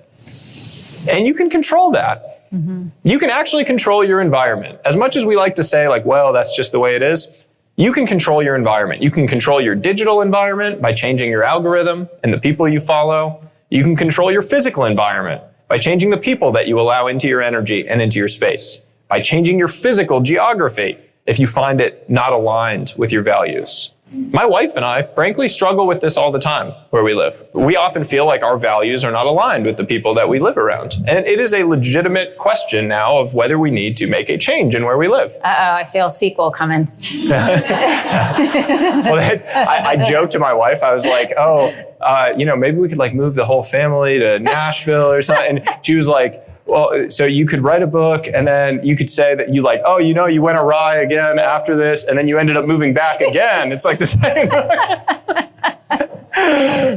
[SPEAKER 2] And you can control that. Mm-hmm. You can actually control your environment. As much as we like to say, that's just the way it is, you can control your environment. You can control your digital environment by changing your algorithm and the people you follow. You can control your physical environment by changing the people that you allow into your energy and into your space, by changing your physical geography if you find it not aligned with your values. My wife and I, frankly, struggle with this all the time where we live. We often feel like our values are not aligned with the people that we live around. And it is a legitimate question now of whether we need to make a change in where we live.
[SPEAKER 3] I feel sequel coming.
[SPEAKER 2] I joked to my wife, I was like, maybe we could move the whole family to Nashville or something. And she was like, well, so you could write a book and then you could say that you you went awry again after this and then you ended up moving back again. It's like the same.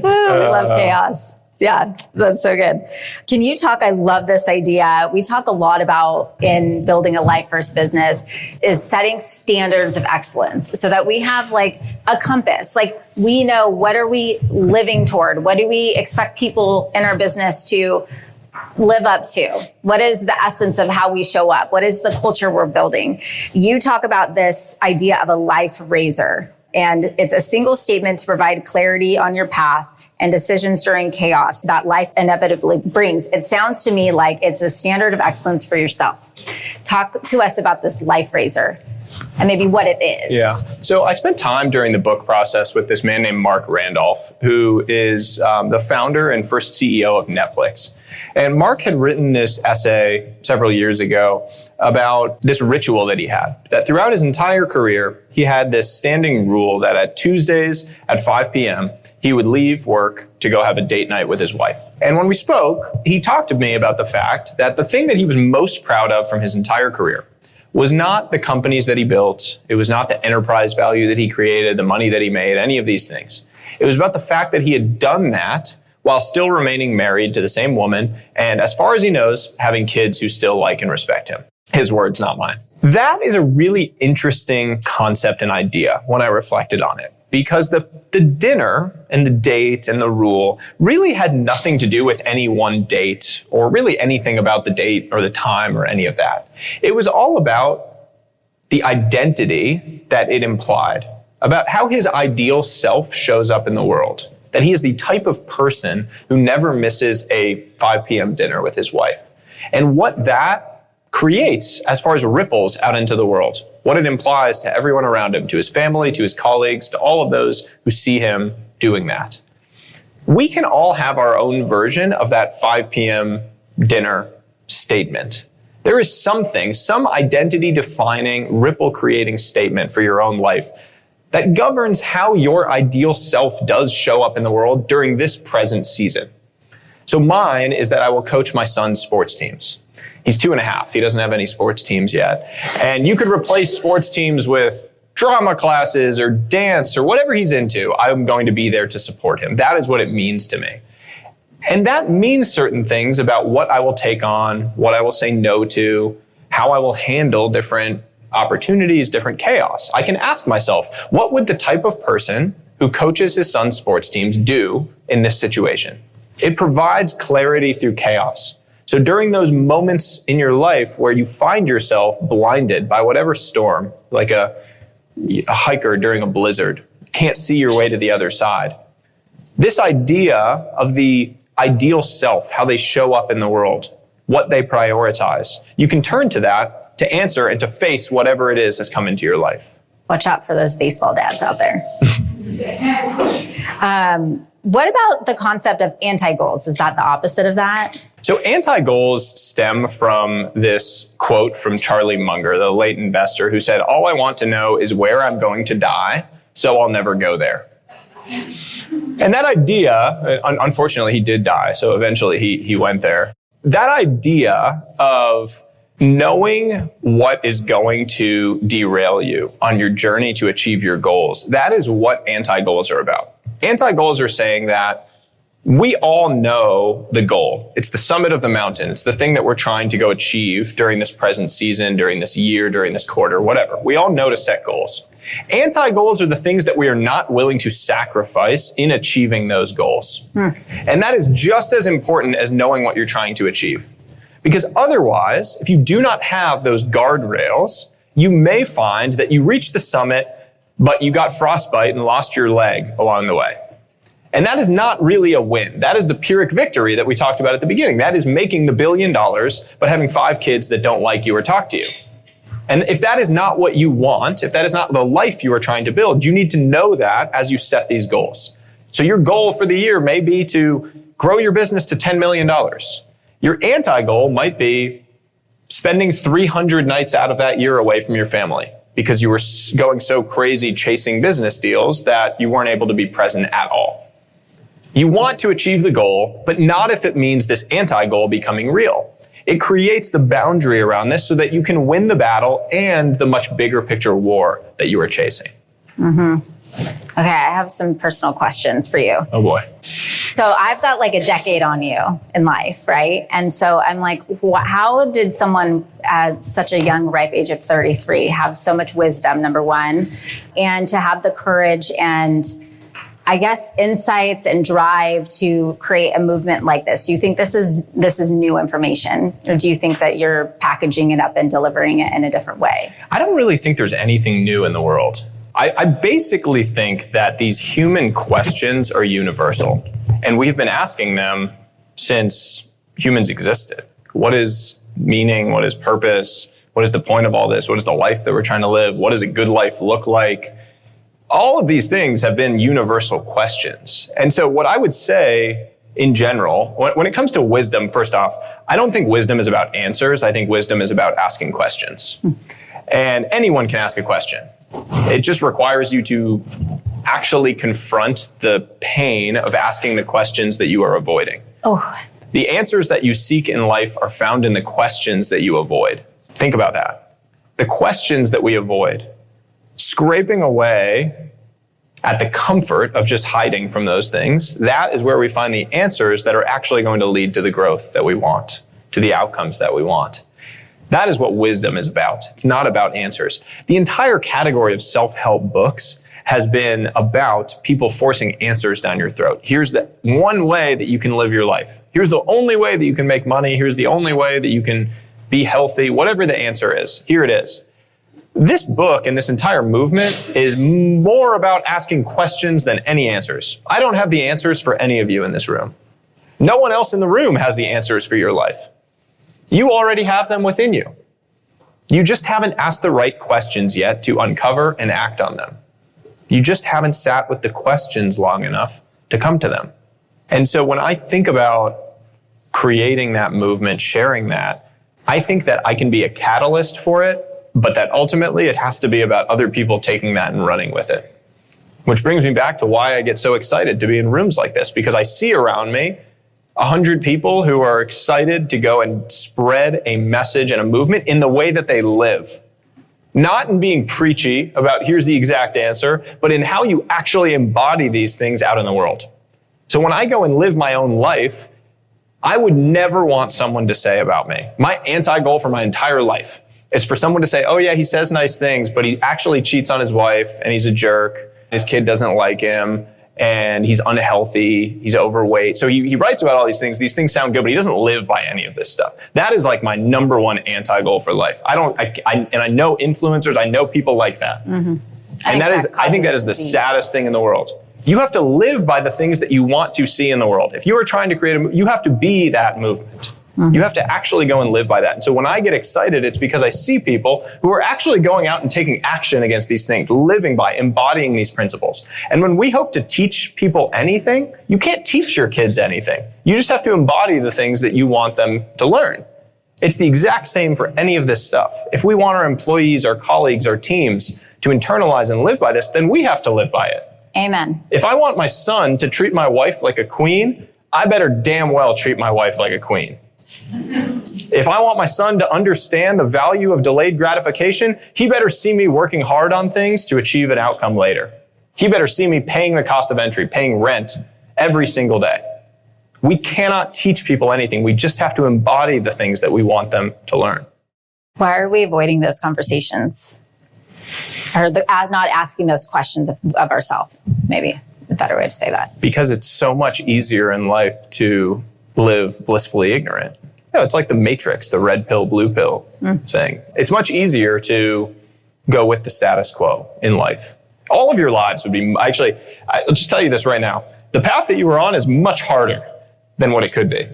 [SPEAKER 3] We love chaos. Yeah, that's so good. Can you talk? I love this idea. We talk a lot about in building a life first business is setting standards of excellence so that we have a compass. We know what are we living toward? What do we expect people in our business to live up to? What is the essence of how we show up? What is the culture we're building? You talk about this idea of a life raiser, and it's a single statement to provide clarity on your path and decisions during chaos that life inevitably brings. It sounds to me like it's a standard of excellence for yourself. Talk to us about this life raiser and maybe what it is.
[SPEAKER 2] Yeah. So I spent time during the book process with this man named Mark Randolph, who is the founder and first CEO of Netflix. And Mark had written this essay several years ago about this ritual that he had, that throughout his entire career, he had this standing rule that at Tuesdays at 5 p.m., he would leave work to go have a date night with his wife. And when we spoke, he talked to me about the fact that the thing that he was most proud of from his entire career was not the companies that he built. It was not the enterprise value that he created, the money that he made, any of these things. It was about the fact that he had done that while still remaining married to the same woman, and as far as he knows, having kids who still like and respect him. His words, not mine. That is a really interesting concept and idea when I reflected on it, because the dinner and the date and the rule really had nothing to do with any one date or really anything about the date or the time or any of that. It was all about the identity that it implied, about how his ideal self shows up in the world, that he is the type of person who never misses a 5 p.m. dinner with his wife, and what that creates as far as ripples out into the world, what it implies to everyone around him, to his family, to his colleagues, to all of those who see him doing that. We can all have our own version of that 5 p.m. dinner statement. There is something, some identity defining, ripple creating statement for your own life that governs how your ideal self does show up in the world during this present season. So mine is that I will coach my son's sports teams. He's 2.5. He doesn't have any sports teams yet. And you could replace sports teams with drama classes or dance or whatever he's into. I'm going to be there to support him. That is what it means to me. And that means certain things about what I will take on, what I will say no to, how I will handle different opportunities, different chaos. I can ask myself, what would the type of person who coaches his son's sports teams do in this situation? It provides clarity through chaos. So during those moments in your life where you find yourself blinded by whatever storm, like a hiker during a blizzard, can't see your way to the other side, this idea of the ideal self, how they show up in the world, what they prioritize, you can turn to that to answer and to face whatever it is that's come into your life.
[SPEAKER 3] Watch out for those baseball dads out there. What about the concept of anti-goals? Is that the opposite of that?
[SPEAKER 2] So anti-goals stem from this quote from Charlie Munger, the late investor, who said, "All I want to know is where I'm going to die, so I'll never go there." And that idea, unfortunately, he did die, so eventually he went there. That idea of knowing what is going to derail you on your journey to achieve your goals, that is what anti-goals are about. Anti-goals are saying that we all know the goal. It's the summit of the mountain. It's the thing that we're trying to go achieve during this present season, during this year, during this quarter, whatever. We all know to set goals. Anti-goals are the things that we are not willing to sacrifice in achieving those goals. And that is just as important as knowing what you're trying to achieve. Because otherwise, if you do not have those guardrails, you may find that you reach the summit, but you got frostbite and lost your leg along the way. And that is not really a win. That is the Pyrrhic victory that we talked about at the beginning. That is making the $1 billion, but having 5 kids that don't like you or talk to you. And if that is not what you want, if that is not the life you are trying to build, you need to know that as you set these goals. So your goal for the year may be to grow your business to $10 million. Your anti-goal might be spending 300 nights out of that year away from your family because you were going so crazy chasing business deals that you weren't able to be present at all. You want to achieve the goal, but not if it means this anti-goal becoming real. It creates the boundary around this so that you can win the battle and the much bigger picture war that you are chasing.
[SPEAKER 3] Okay, I have some personal questions for you.
[SPEAKER 2] Oh boy.
[SPEAKER 3] So I've got like a decade on you in life, right? And so I'm like, how did someone at such a young, ripe age of 33 have so much wisdom, number one, and to have the courage and I guess insights and drive to create a movement like this? Do you think this is new information, or do you think that you're packaging it up and delivering it in a different way?
[SPEAKER 2] I don't really think there's anything new in the world. I basically think that these human questions are universal, and we've been asking them since humans existed. What is meaning? What is purpose? What is the point of all this? What is the life that we're trying to live? What does a good life look like? All of these things have been universal questions. And so what I would say in general, when it comes to wisdom, first off, I don't think wisdom is about answers. I think wisdom is about asking questions. And anyone can ask a question. It just requires you to actually confront the pain of asking the questions that you are avoiding. The answers that you seek in life are found in the questions that you avoid. Think about that. the questions that we avoid, scraping away at the comfort of just hiding from those things, that is where we find the answers that are actually going to lead to the growth that we want, to the outcomes that we want. That is what wisdom is about. It's not about answers. The entire category of self-help books has been about people forcing answers down your throat. Here's the one way that you can live your life. Here's the only way that you can make money. Here's the only way that you can be healthy. Whatever the answer is, here it is. This book and this entire movement is more about asking questions than any answers. I don't have the answers for any of you in this room. No one else in the room has the answers for your life. You already have them within you. You just haven't asked the right questions yet to uncover and act on them. You just haven't sat with the questions long enough to come to them. And so when I think about creating that movement, sharing that, I think that I can be a catalyst for it, but that ultimately it has to be about other people taking that and running with it. Which brings me back to why I get so excited to be in rooms like this, because I see around me 100 people who are excited to go and spread a message and a movement in the way that they live. Not in being preachy about here's the exact answer, but in how you actually embody these things out in the world. So when I go and live my own life, I would never want someone to say about me. My anti-goal for my entire life is for someone to say, oh yeah, he says nice things, but he actually cheats on his wife and he's a jerk. His kid doesn't like him and he's unhealthy. He's overweight. So he writes about all these things. These things sound good, but he doesn't live by any of this stuff. That is like my number one anti-goal for life. I know influencers. I know people like that. Mm-hmm. And I think that is the saddest thing in the world. You have to live by the things that you want to see in the world. If you are trying to create you have to be that movement. Mm-hmm. You have to actually go and live by that. And so when I get excited, it's because I see people who are actually going out and taking action against these things, living by, embodying these principles. And when we hope to teach people anything, you can't teach your kids anything. You just have to embody the things that you want them to learn. It's the exact same for any of this stuff. If we want our employees, our colleagues, our teams to internalize and live by this, then we have to live by it.
[SPEAKER 3] Amen.
[SPEAKER 2] If I want my son to treat my wife like a queen, I better damn well treat my wife like a queen. If I want my son to understand the value of delayed gratification, he better see me working hard on things to achieve an outcome later. He better see me paying the cost of entry, paying rent every single day. We cannot teach people anything. We just have to embody the things that we want them to learn.
[SPEAKER 3] Why are we avoiding those conversations? Or not asking those questions of ourselves, maybe a better way to say that.
[SPEAKER 2] Because it's so much easier in life to live blissfully ignorant. It's like the Matrix, the red pill, blue pill thing. It's much easier to go with the status quo in life. All of your lives would be, I'll just tell you this right now. The path that you were on is much harder than what it could be.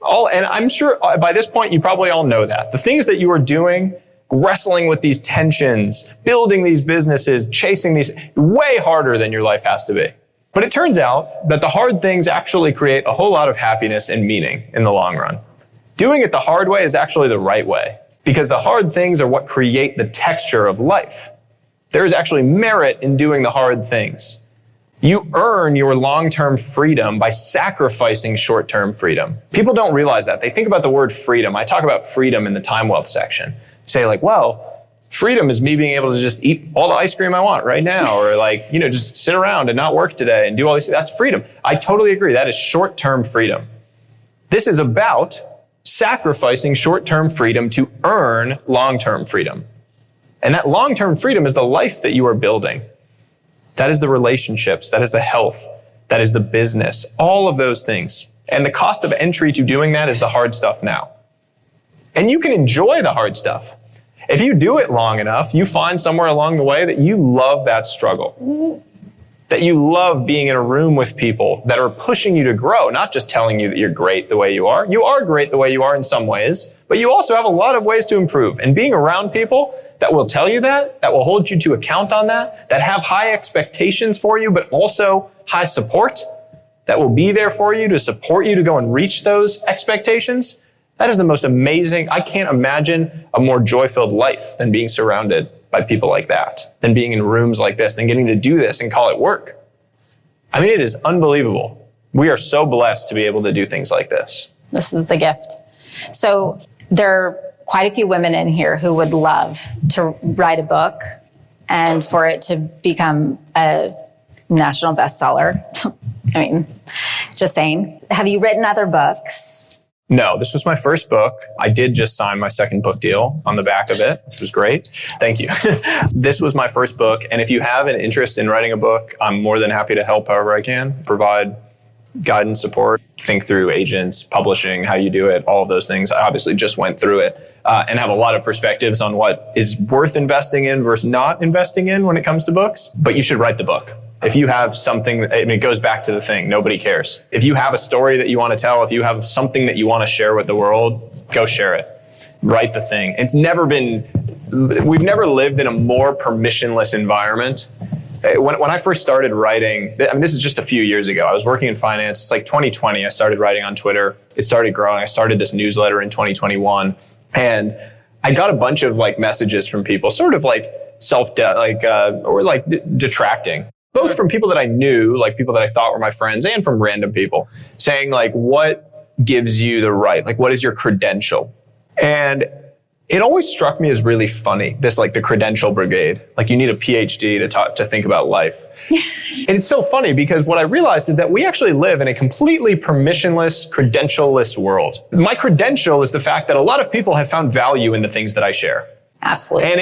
[SPEAKER 2] And I'm sure by this point, you probably all know that. The things that you are doing, wrestling with these tensions, building these businesses, chasing these, way harder than your life has to be. But it turns out that the hard things actually create a whole lot of happiness and meaning in the long run. Doing it the hard way is actually the right way, because the hard things are what create the texture of life. There is actually merit in doing the hard things. You earn your long-term freedom by sacrificing short-term freedom. People don't realize that. They think about the word freedom. I talk about freedom in the time wealth section. Say like, well, freedom is me being able to just eat all the ice cream I want right now, or just sit around and not work today and do all these things. That's freedom. I totally agree. That is short-term freedom. This is about sacrificing short-term freedom to earn long-term freedom. And that long-term freedom is the life that you are building. That is the relationships. That is the health. That is the business. All of those things. And the cost of entry to doing that is the hard stuff now. And you can enjoy the hard stuff. If you do it long enough, you find somewhere along the way that you love that struggle. That you love being in a room with people that are pushing you to grow, not just telling you that you're great the way you are. You are great the way you are in some ways, but you also have a lot of ways to improve. And being around people that will tell you that will hold you to account on that have high expectations for you, but also high support, that will be there for you to support you to go and reach those expectations. That is the most amazing. I can't imagine a more joy-filled life than being surrounded by people like that, than being in rooms like this, than getting to do this and call it work. I mean, it is unbelievable. We are so blessed to be able to do things like this.
[SPEAKER 3] This is the gift. So there quite a few women in here who would love to write a book and for it to become a national bestseller. I mean, just saying. Have you written other books?
[SPEAKER 2] No, this was my first book. I did just sign my second book deal on the back of it, which was great. Thank you. This was my first book. And if you have an interest in writing a book, I'm more than happy to help however I can, provide guidance, support, think through agents, publishing, how you do it, all of those things. I obviously just went through it and have a lot of perspectives on what is worth investing in versus not investing in when it comes to books. But you should write the book. If you have something, I mean, it goes back to the thing, nobody cares. If you have a story that you want to tell, if you have something that you want to share with the world, go share it. Write the thing. We've never lived in a more permissionless environment. When I first started writing, I mean, this is just a few years ago. I was working in finance. It's like 2020. I started writing on Twitter. It started growing. I started this newsletter in 2021. And I got a bunch of like messages from people, sort of like detracting. Both from people that I knew, like people that I thought were my friends, and from random people saying like, what gives you the right? Like, what is your credential? And it always struck me as really funny, this like the credential brigade. Like you need a PhD to think about life. And it's so funny because what I realized is that we actually live in a completely permissionless, credential-less world. My credential is the fact that a lot of people have found value in the things that I share.
[SPEAKER 3] Absolutely.
[SPEAKER 2] And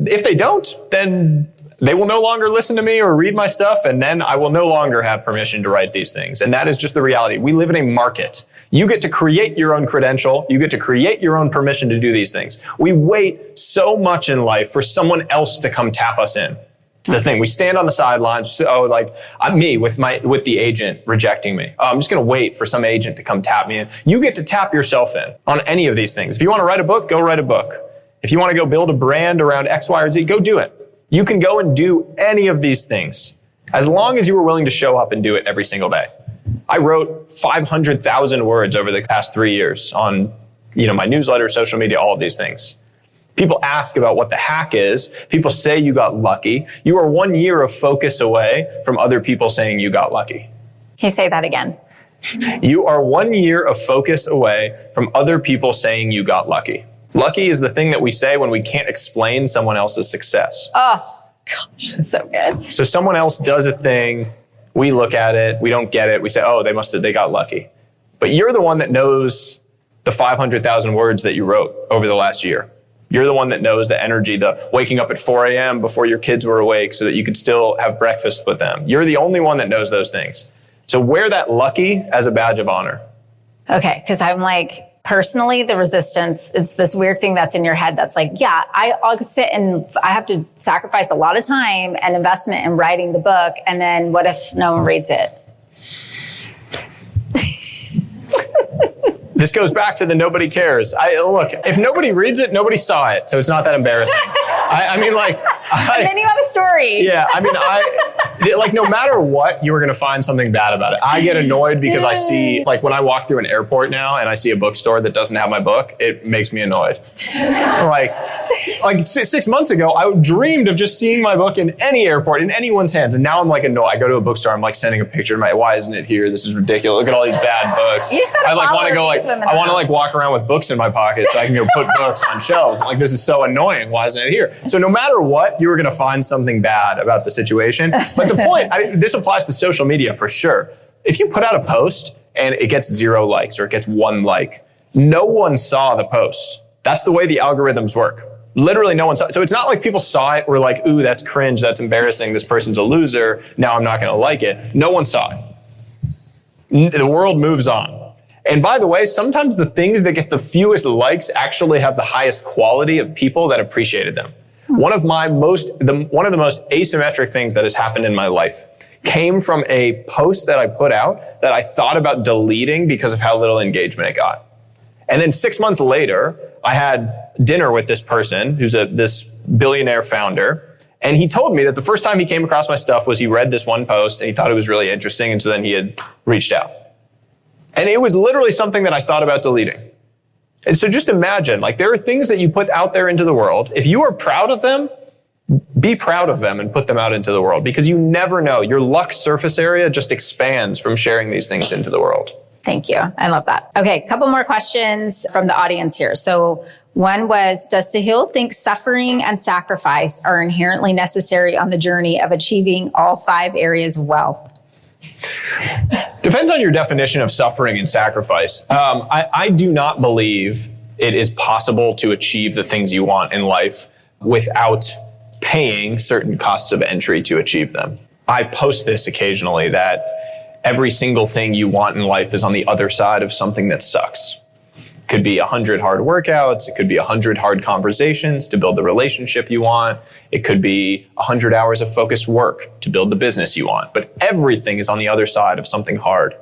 [SPEAKER 2] if they don't, then they will no longer listen to me or read my stuff, and then I will no longer have permission to write these things. And that is just the reality. We live in a market. You get to create your own credential. You get to create your own permission to do these things. We wait so much in life for someone else to come tap us in. The thing, we stand on the sidelines. I'm me with the agent rejecting me. I'm just going to wait for some agent to come tap me in. You get to tap yourself in on any of these things. If you want to write a book, go write a book. If you want to go build a brand around X, Y, or Z, go do it. You can go and do any of these things as long as you were willing to show up and do it every single day. I wrote 500,000 words over the past 3 years on, my newsletter, social media, all of these things. People ask about what the hack is. People say you got lucky. You are 1 year of focus away from other people saying you got lucky.
[SPEAKER 3] Can you say that again?
[SPEAKER 2] You are 1 year of focus away from other people saying you got lucky. Lucky is the thing that we say when we can't explain someone else's success.
[SPEAKER 3] Oh, gosh, that's so good.
[SPEAKER 2] So someone else does a thing, we look at it, we don't get it, we say, oh, they got lucky. But you're the one that knows the 500,000 words that you wrote over the last year. You're the one that knows the energy, the waking up at 4 a.m. before your kids were awake so that you could still have breakfast with them. You're the only one that knows those things. So wear that lucky as a badge of honor.
[SPEAKER 3] Okay, because I'm like, personally, the resistance, it's this weird thing that's in your head that's like, yeah, I'll sit and I have to sacrifice a lot of time and investment in writing the book. And then what if no one reads it?
[SPEAKER 2] This goes back to the nobody cares. Look, if nobody reads it, nobody saw it. So it's not that embarrassing.
[SPEAKER 3] And then you have a story.
[SPEAKER 2] Yeah, no matter what, you are going to find something bad about it. I get annoyed because I see, when I walk through an airport now and I see a bookstore that doesn't have my book, it makes me annoyed. Like 6 months ago, I dreamed of just seeing my book in any airport, in anyone's hands. And now I'm like annoyed. I go to a bookstore, I'm like sending a picture to why isn't it here? This is ridiculous. Look at all these bad books.
[SPEAKER 3] You just gotta
[SPEAKER 2] want to go I want to walk around with books in my pocket so I can go put books on shelves. I'm like, this is so annoying. Why isn't it here? So no matter what, you are going to find something bad about the situation. But the point, this applies to social media for sure. If you put out a post and it gets 0 likes or it gets 1 like, no one saw the post. That's the way the algorithms work. Literally no one saw it. So it's not like people saw it, were like, ooh, that's cringe, that's embarrassing, this person's a loser, now I'm not going to like it. No one saw it. The world moves on. And by the way, sometimes the things that get the fewest likes actually have the highest quality of people that appreciated them. One of the most asymmetric things that has happened in my life came from a post that I put out that I thought about deleting because of how little engagement it got. And then 6 months later, I had dinner with this person who's this billionaire founder. And he told me that the first time he came across my stuff was he read this one post and he thought it was really interesting. And so then he had reached out. And it was literally something that I thought about deleting. And so just imagine, there are things that you put out there into the world. If you are proud of them, be proud of them and put them out into the world because you never know. Your luck surface area just expands from sharing these things into the world.
[SPEAKER 3] Thank you. I love that. Okay, a couple more questions from the audience here. So One was, does Sahil think suffering and sacrifice are inherently necessary on the journey of achieving all 5 areas of wealth?
[SPEAKER 2] Depends on your definition of suffering and sacrifice. I do not believe it is possible to achieve the things you want in life without paying certain costs of entry to achieve them. I post this occasionally, that every single thing you want in life is on the other side of something that sucks. It could be 100 hard workouts. It could be 100 hard conversations to build the relationship you want. It could be 100 hours of focused work to build the business you want. But everything is on the other side of something hard.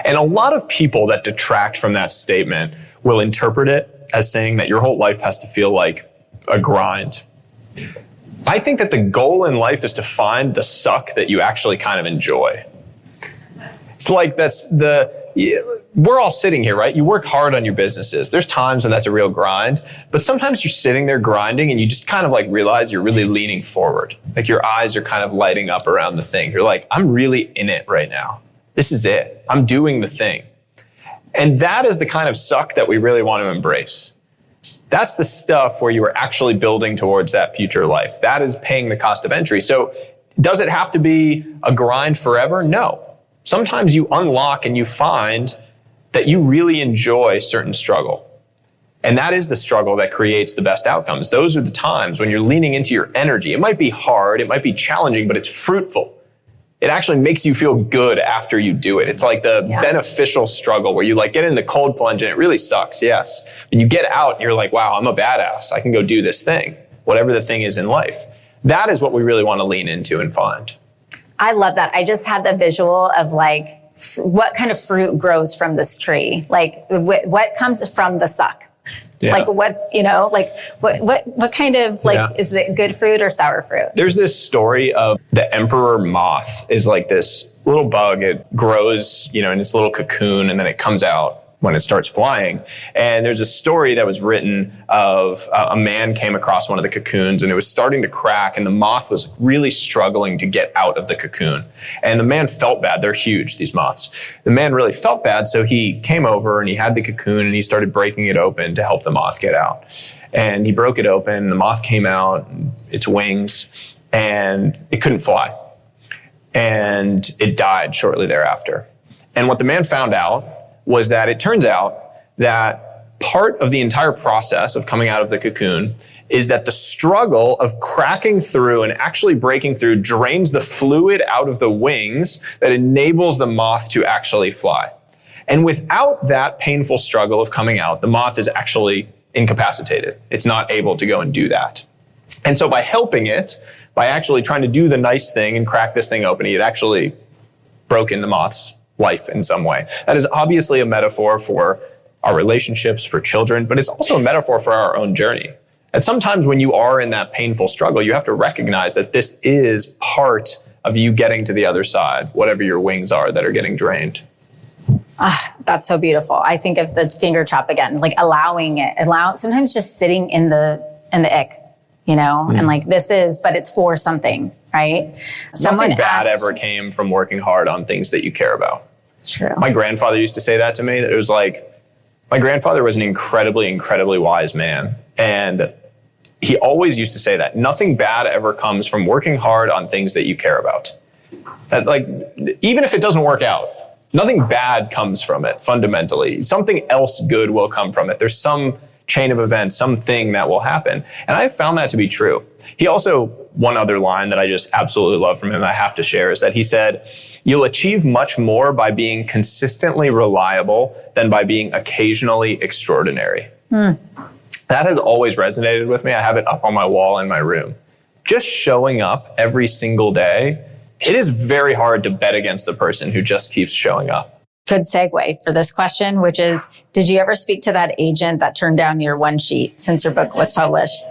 [SPEAKER 2] And a lot of people that detract from that statement will interpret it as saying that your whole life has to feel like a grind. I think that the goal in life is to find the suck that you actually kind of enjoy. It's like we're all sitting here, right? You work hard on your businesses. There's times when that's a real grind, but sometimes you're sitting there grinding and you just kind of like realize you're really leaning forward. Like your eyes are kind of lighting up around the thing. You're like, I'm really in it right now. This is it. I'm doing the thing. And that is the kind of suck that we really want to embrace. That's the stuff where you are actually building towards that future life. That is paying the cost of entry. So does it have to be a grind forever? No. Sometimes you unlock and you find that you really enjoy certain struggle. And that is the struggle that creates the best outcomes. Those are the times when you're leaning into your energy. It might be hard, it might be challenging, but it's fruitful. It actually makes you feel good after you do it. It's like the beneficial struggle where you like get in the cold plunge and it really sucks, yes. But you get out and you're like, wow, I'm a badass. I can go do this thing, whatever the thing is in life. That is what we really want to lean into and find.
[SPEAKER 3] I love that. I just had the visual of like, what kind of fruit grows from this tree? Like what comes from the suck? Yeah. Like what's, like what kind of is it good fruit or sour fruit?
[SPEAKER 2] There's this story of the emperor moth is like this little bug. It grows, in its little cocoon and then it comes out when it starts flying. And there's a story that was written of a man came across one of the cocoons and it was starting to crack and the moth was really struggling to get out of the cocoon. And the man felt bad. They're huge, these moths. The man really felt bad. So he came over and he had the cocoon and he started breaking it open to help the moth get out. And he broke it open. The moth came out, its wings, and it couldn't fly. And it died shortly thereafter. And what the man found out was that it turns out that part of the entire process of coming out of the cocoon is that the struggle of cracking through and actually breaking through drains the fluid out of the wings that enables the moth to actually fly. And without that painful struggle of coming out, the moth is actually incapacitated. It's not able to go and do that. And so by helping it, by actually trying to do the nice thing and crack this thing open, he had actually broken the moth's life in some way. That is obviously a metaphor for our relationships, for children, but it's also a metaphor for our own journey. And sometimes when you are in that painful struggle, you have to recognize that this is part of you getting to the other side, whatever your wings are that are getting drained.
[SPEAKER 3] That's so beautiful. I think of the finger chop again, like allowing it, sometimes just sitting in the ick, and like but it's for something. Right?
[SPEAKER 2] Nothing bad ever came from working hard on things that you care about.
[SPEAKER 3] True.
[SPEAKER 2] My grandfather used to say that to me. That it was like, my grandfather was an incredibly, incredibly wise man. And he always used to say that nothing bad ever comes from working hard on things that you care about. That even if it doesn't work out, nothing bad comes from it fundamentally. Something else good will come from it. There's some chain of events, something that will happen. And I found that to be true. He also, one other line that I just absolutely love from him, I have to share, is that he said, you'll achieve much more by being consistently reliable than by being occasionally extraordinary. That has always resonated with me. I have it up on my wall in my room. Just showing up every single day, it is very hard to bet against the person who just keeps showing up.
[SPEAKER 3] Good segue for this question, which is, did you ever speak to that agent that turned down your one sheet since your book was published?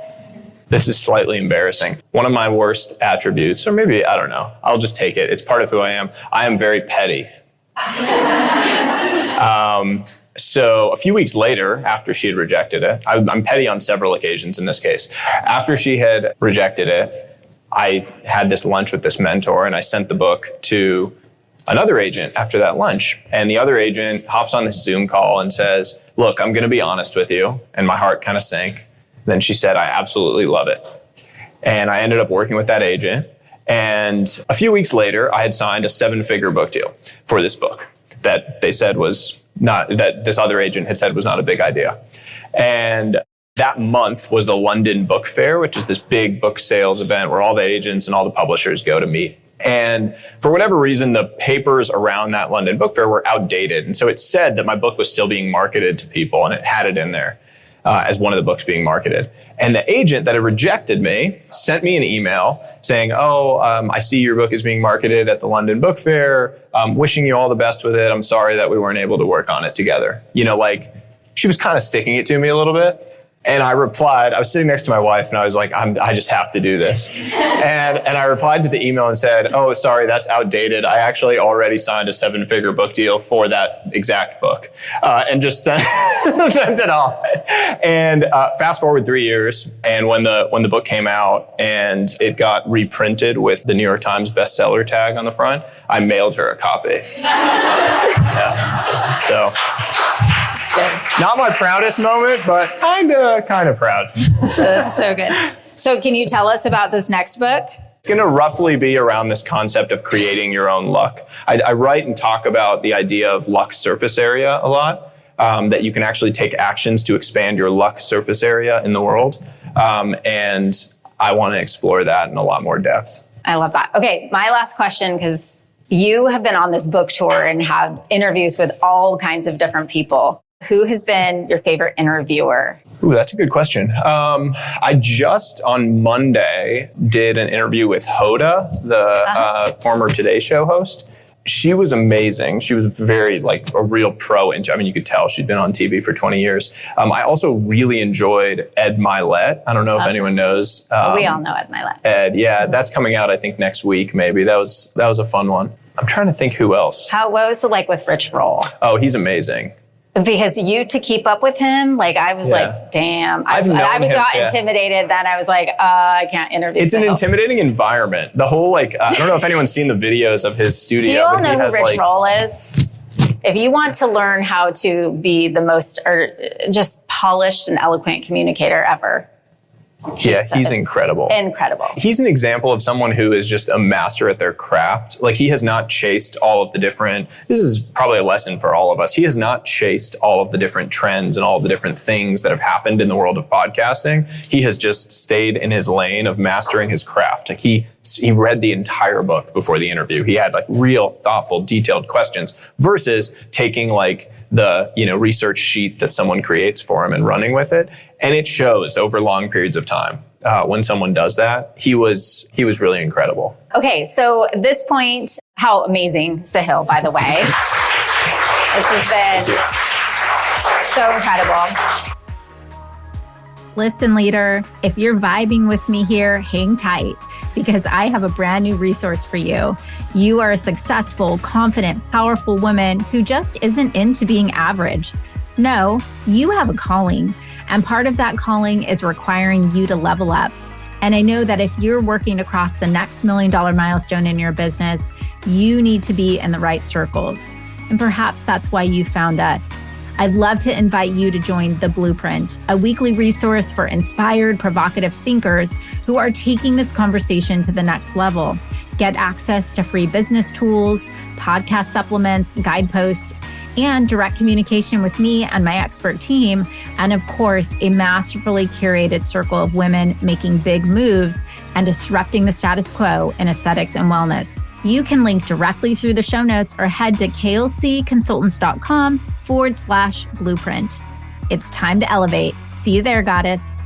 [SPEAKER 2] This is slightly embarrassing. One of my worst attributes, or maybe, I don't know, I'll just take it. It's part of who I am. I am very petty. So a few weeks later, after she had rejected it, I'm petty on several occasions in this case. After she had rejected it, I had this lunch with this mentor and I sent the book to another agent after that lunch. And the other agent hops on this Zoom call and says, look, I'm going to be honest with you. And my heart kind of sank. Then she said, I absolutely love it. And I ended up working with that agent. And a few weeks later, I had signed a 7-figure book deal for this book that they said was not, that this other agent had said was not a big idea. And that month was the London Book Fair, which is this big book sales event where all the agents and all the publishers go to meet. And for whatever reason, the papers around that London Book Fair were outdated. And so it said that my book was still being marketed to people, and it had it in there as one of the books being marketed. And the agent that had rejected me sent me an email saying, I see your book is being marketed at the London Book Fair. Wishing you all the best with it. I'm sorry that we weren't able to work on it together. She was kind of sticking it to me a little bit. And I replied, I was sitting next to my wife and I was like, I just have to do this. and I replied to the email and said, oh, sorry, that's outdated. I actually already signed a 7-figure book deal for that exact book. And just sent it off. And fast forward 3 years. And when the book came out and it got reprinted with the New York Times bestseller tag on the front, I mailed her a copy. Yeah. So... not my proudest moment, but kind of proud.
[SPEAKER 3] That's so good. So can you tell us about this next book?
[SPEAKER 2] It's going to roughly be around this concept of creating your own luck. I write and talk about the idea of luck surface area a lot, that you can actually take actions to expand your luck surface area in the world. And I want to explore that in a lot more depth.
[SPEAKER 3] I love that. Okay, my last question, because you have been on this book tour and had interviews with all kinds of different people. Who has been your favorite interviewer?
[SPEAKER 2] Ooh, that's a good question. I just on Monday did an interview with Hoda, the former Today Show host. She was amazing. She was very a real pro. You could tell she'd been on TV for 20 years. I also really enjoyed Ed Milet. I don't know if anyone knows.
[SPEAKER 3] We all know Ed Milet.
[SPEAKER 2] Ed, yeah, that's coming out I think next week. Maybe that was a fun one. I'm trying to think who else.
[SPEAKER 3] What was it like with Rich Roll?
[SPEAKER 2] Oh, he's amazing.
[SPEAKER 3] Because to keep up with him, I was like, damn. I got intimidated. Then I was like, I can't interview.
[SPEAKER 2] It's an intimidating environment. The whole I don't know if anyone's seen the videos of his studio.
[SPEAKER 3] Do you all know who Rich Roll is? If you want to learn how to be the most just polished and eloquent communicator ever.
[SPEAKER 2] He's incredible.
[SPEAKER 3] Incredible.
[SPEAKER 2] He's an example of someone who is just a master at their craft. He has not chased all of the different, this is probably a lesson for all of us. He has not chased all of the different trends and all of the different things that have happened in the world of podcasting. He has just stayed in his lane of mastering his craft. He read the entire book before the interview. He had real thoughtful, detailed questions versus taking the research sheet that someone creates for him and running with it. And it shows over long periods of time when someone does that. He was really incredible.
[SPEAKER 3] Okay, so at this point, how amazing, Sahil, by the way. This has been so incredible.
[SPEAKER 1] Listen, leader, if you're vibing with me here, hang tight because I have a brand new resource for you. You are a successful, confident, powerful woman who just isn't into being average. No, you have a calling. And part of that calling is requiring you to level up. And I know that if you're working across the next $1 million milestone in your business, you need to be in the right circles. And perhaps that's why you found us. I'd love to invite you to join The Blueprint, a weekly resource for inspired, provocative thinkers who are taking this conversation to the next level. Get access to free business tools, podcast supplements, guideposts, and direct communication with me and my expert team. And of course, a masterfully curated circle of women making big moves and disrupting the status quo in aesthetics and wellness. You can link directly through the show notes or head to klcconsultants.com/blueprint. It's time to elevate. See you there, goddess.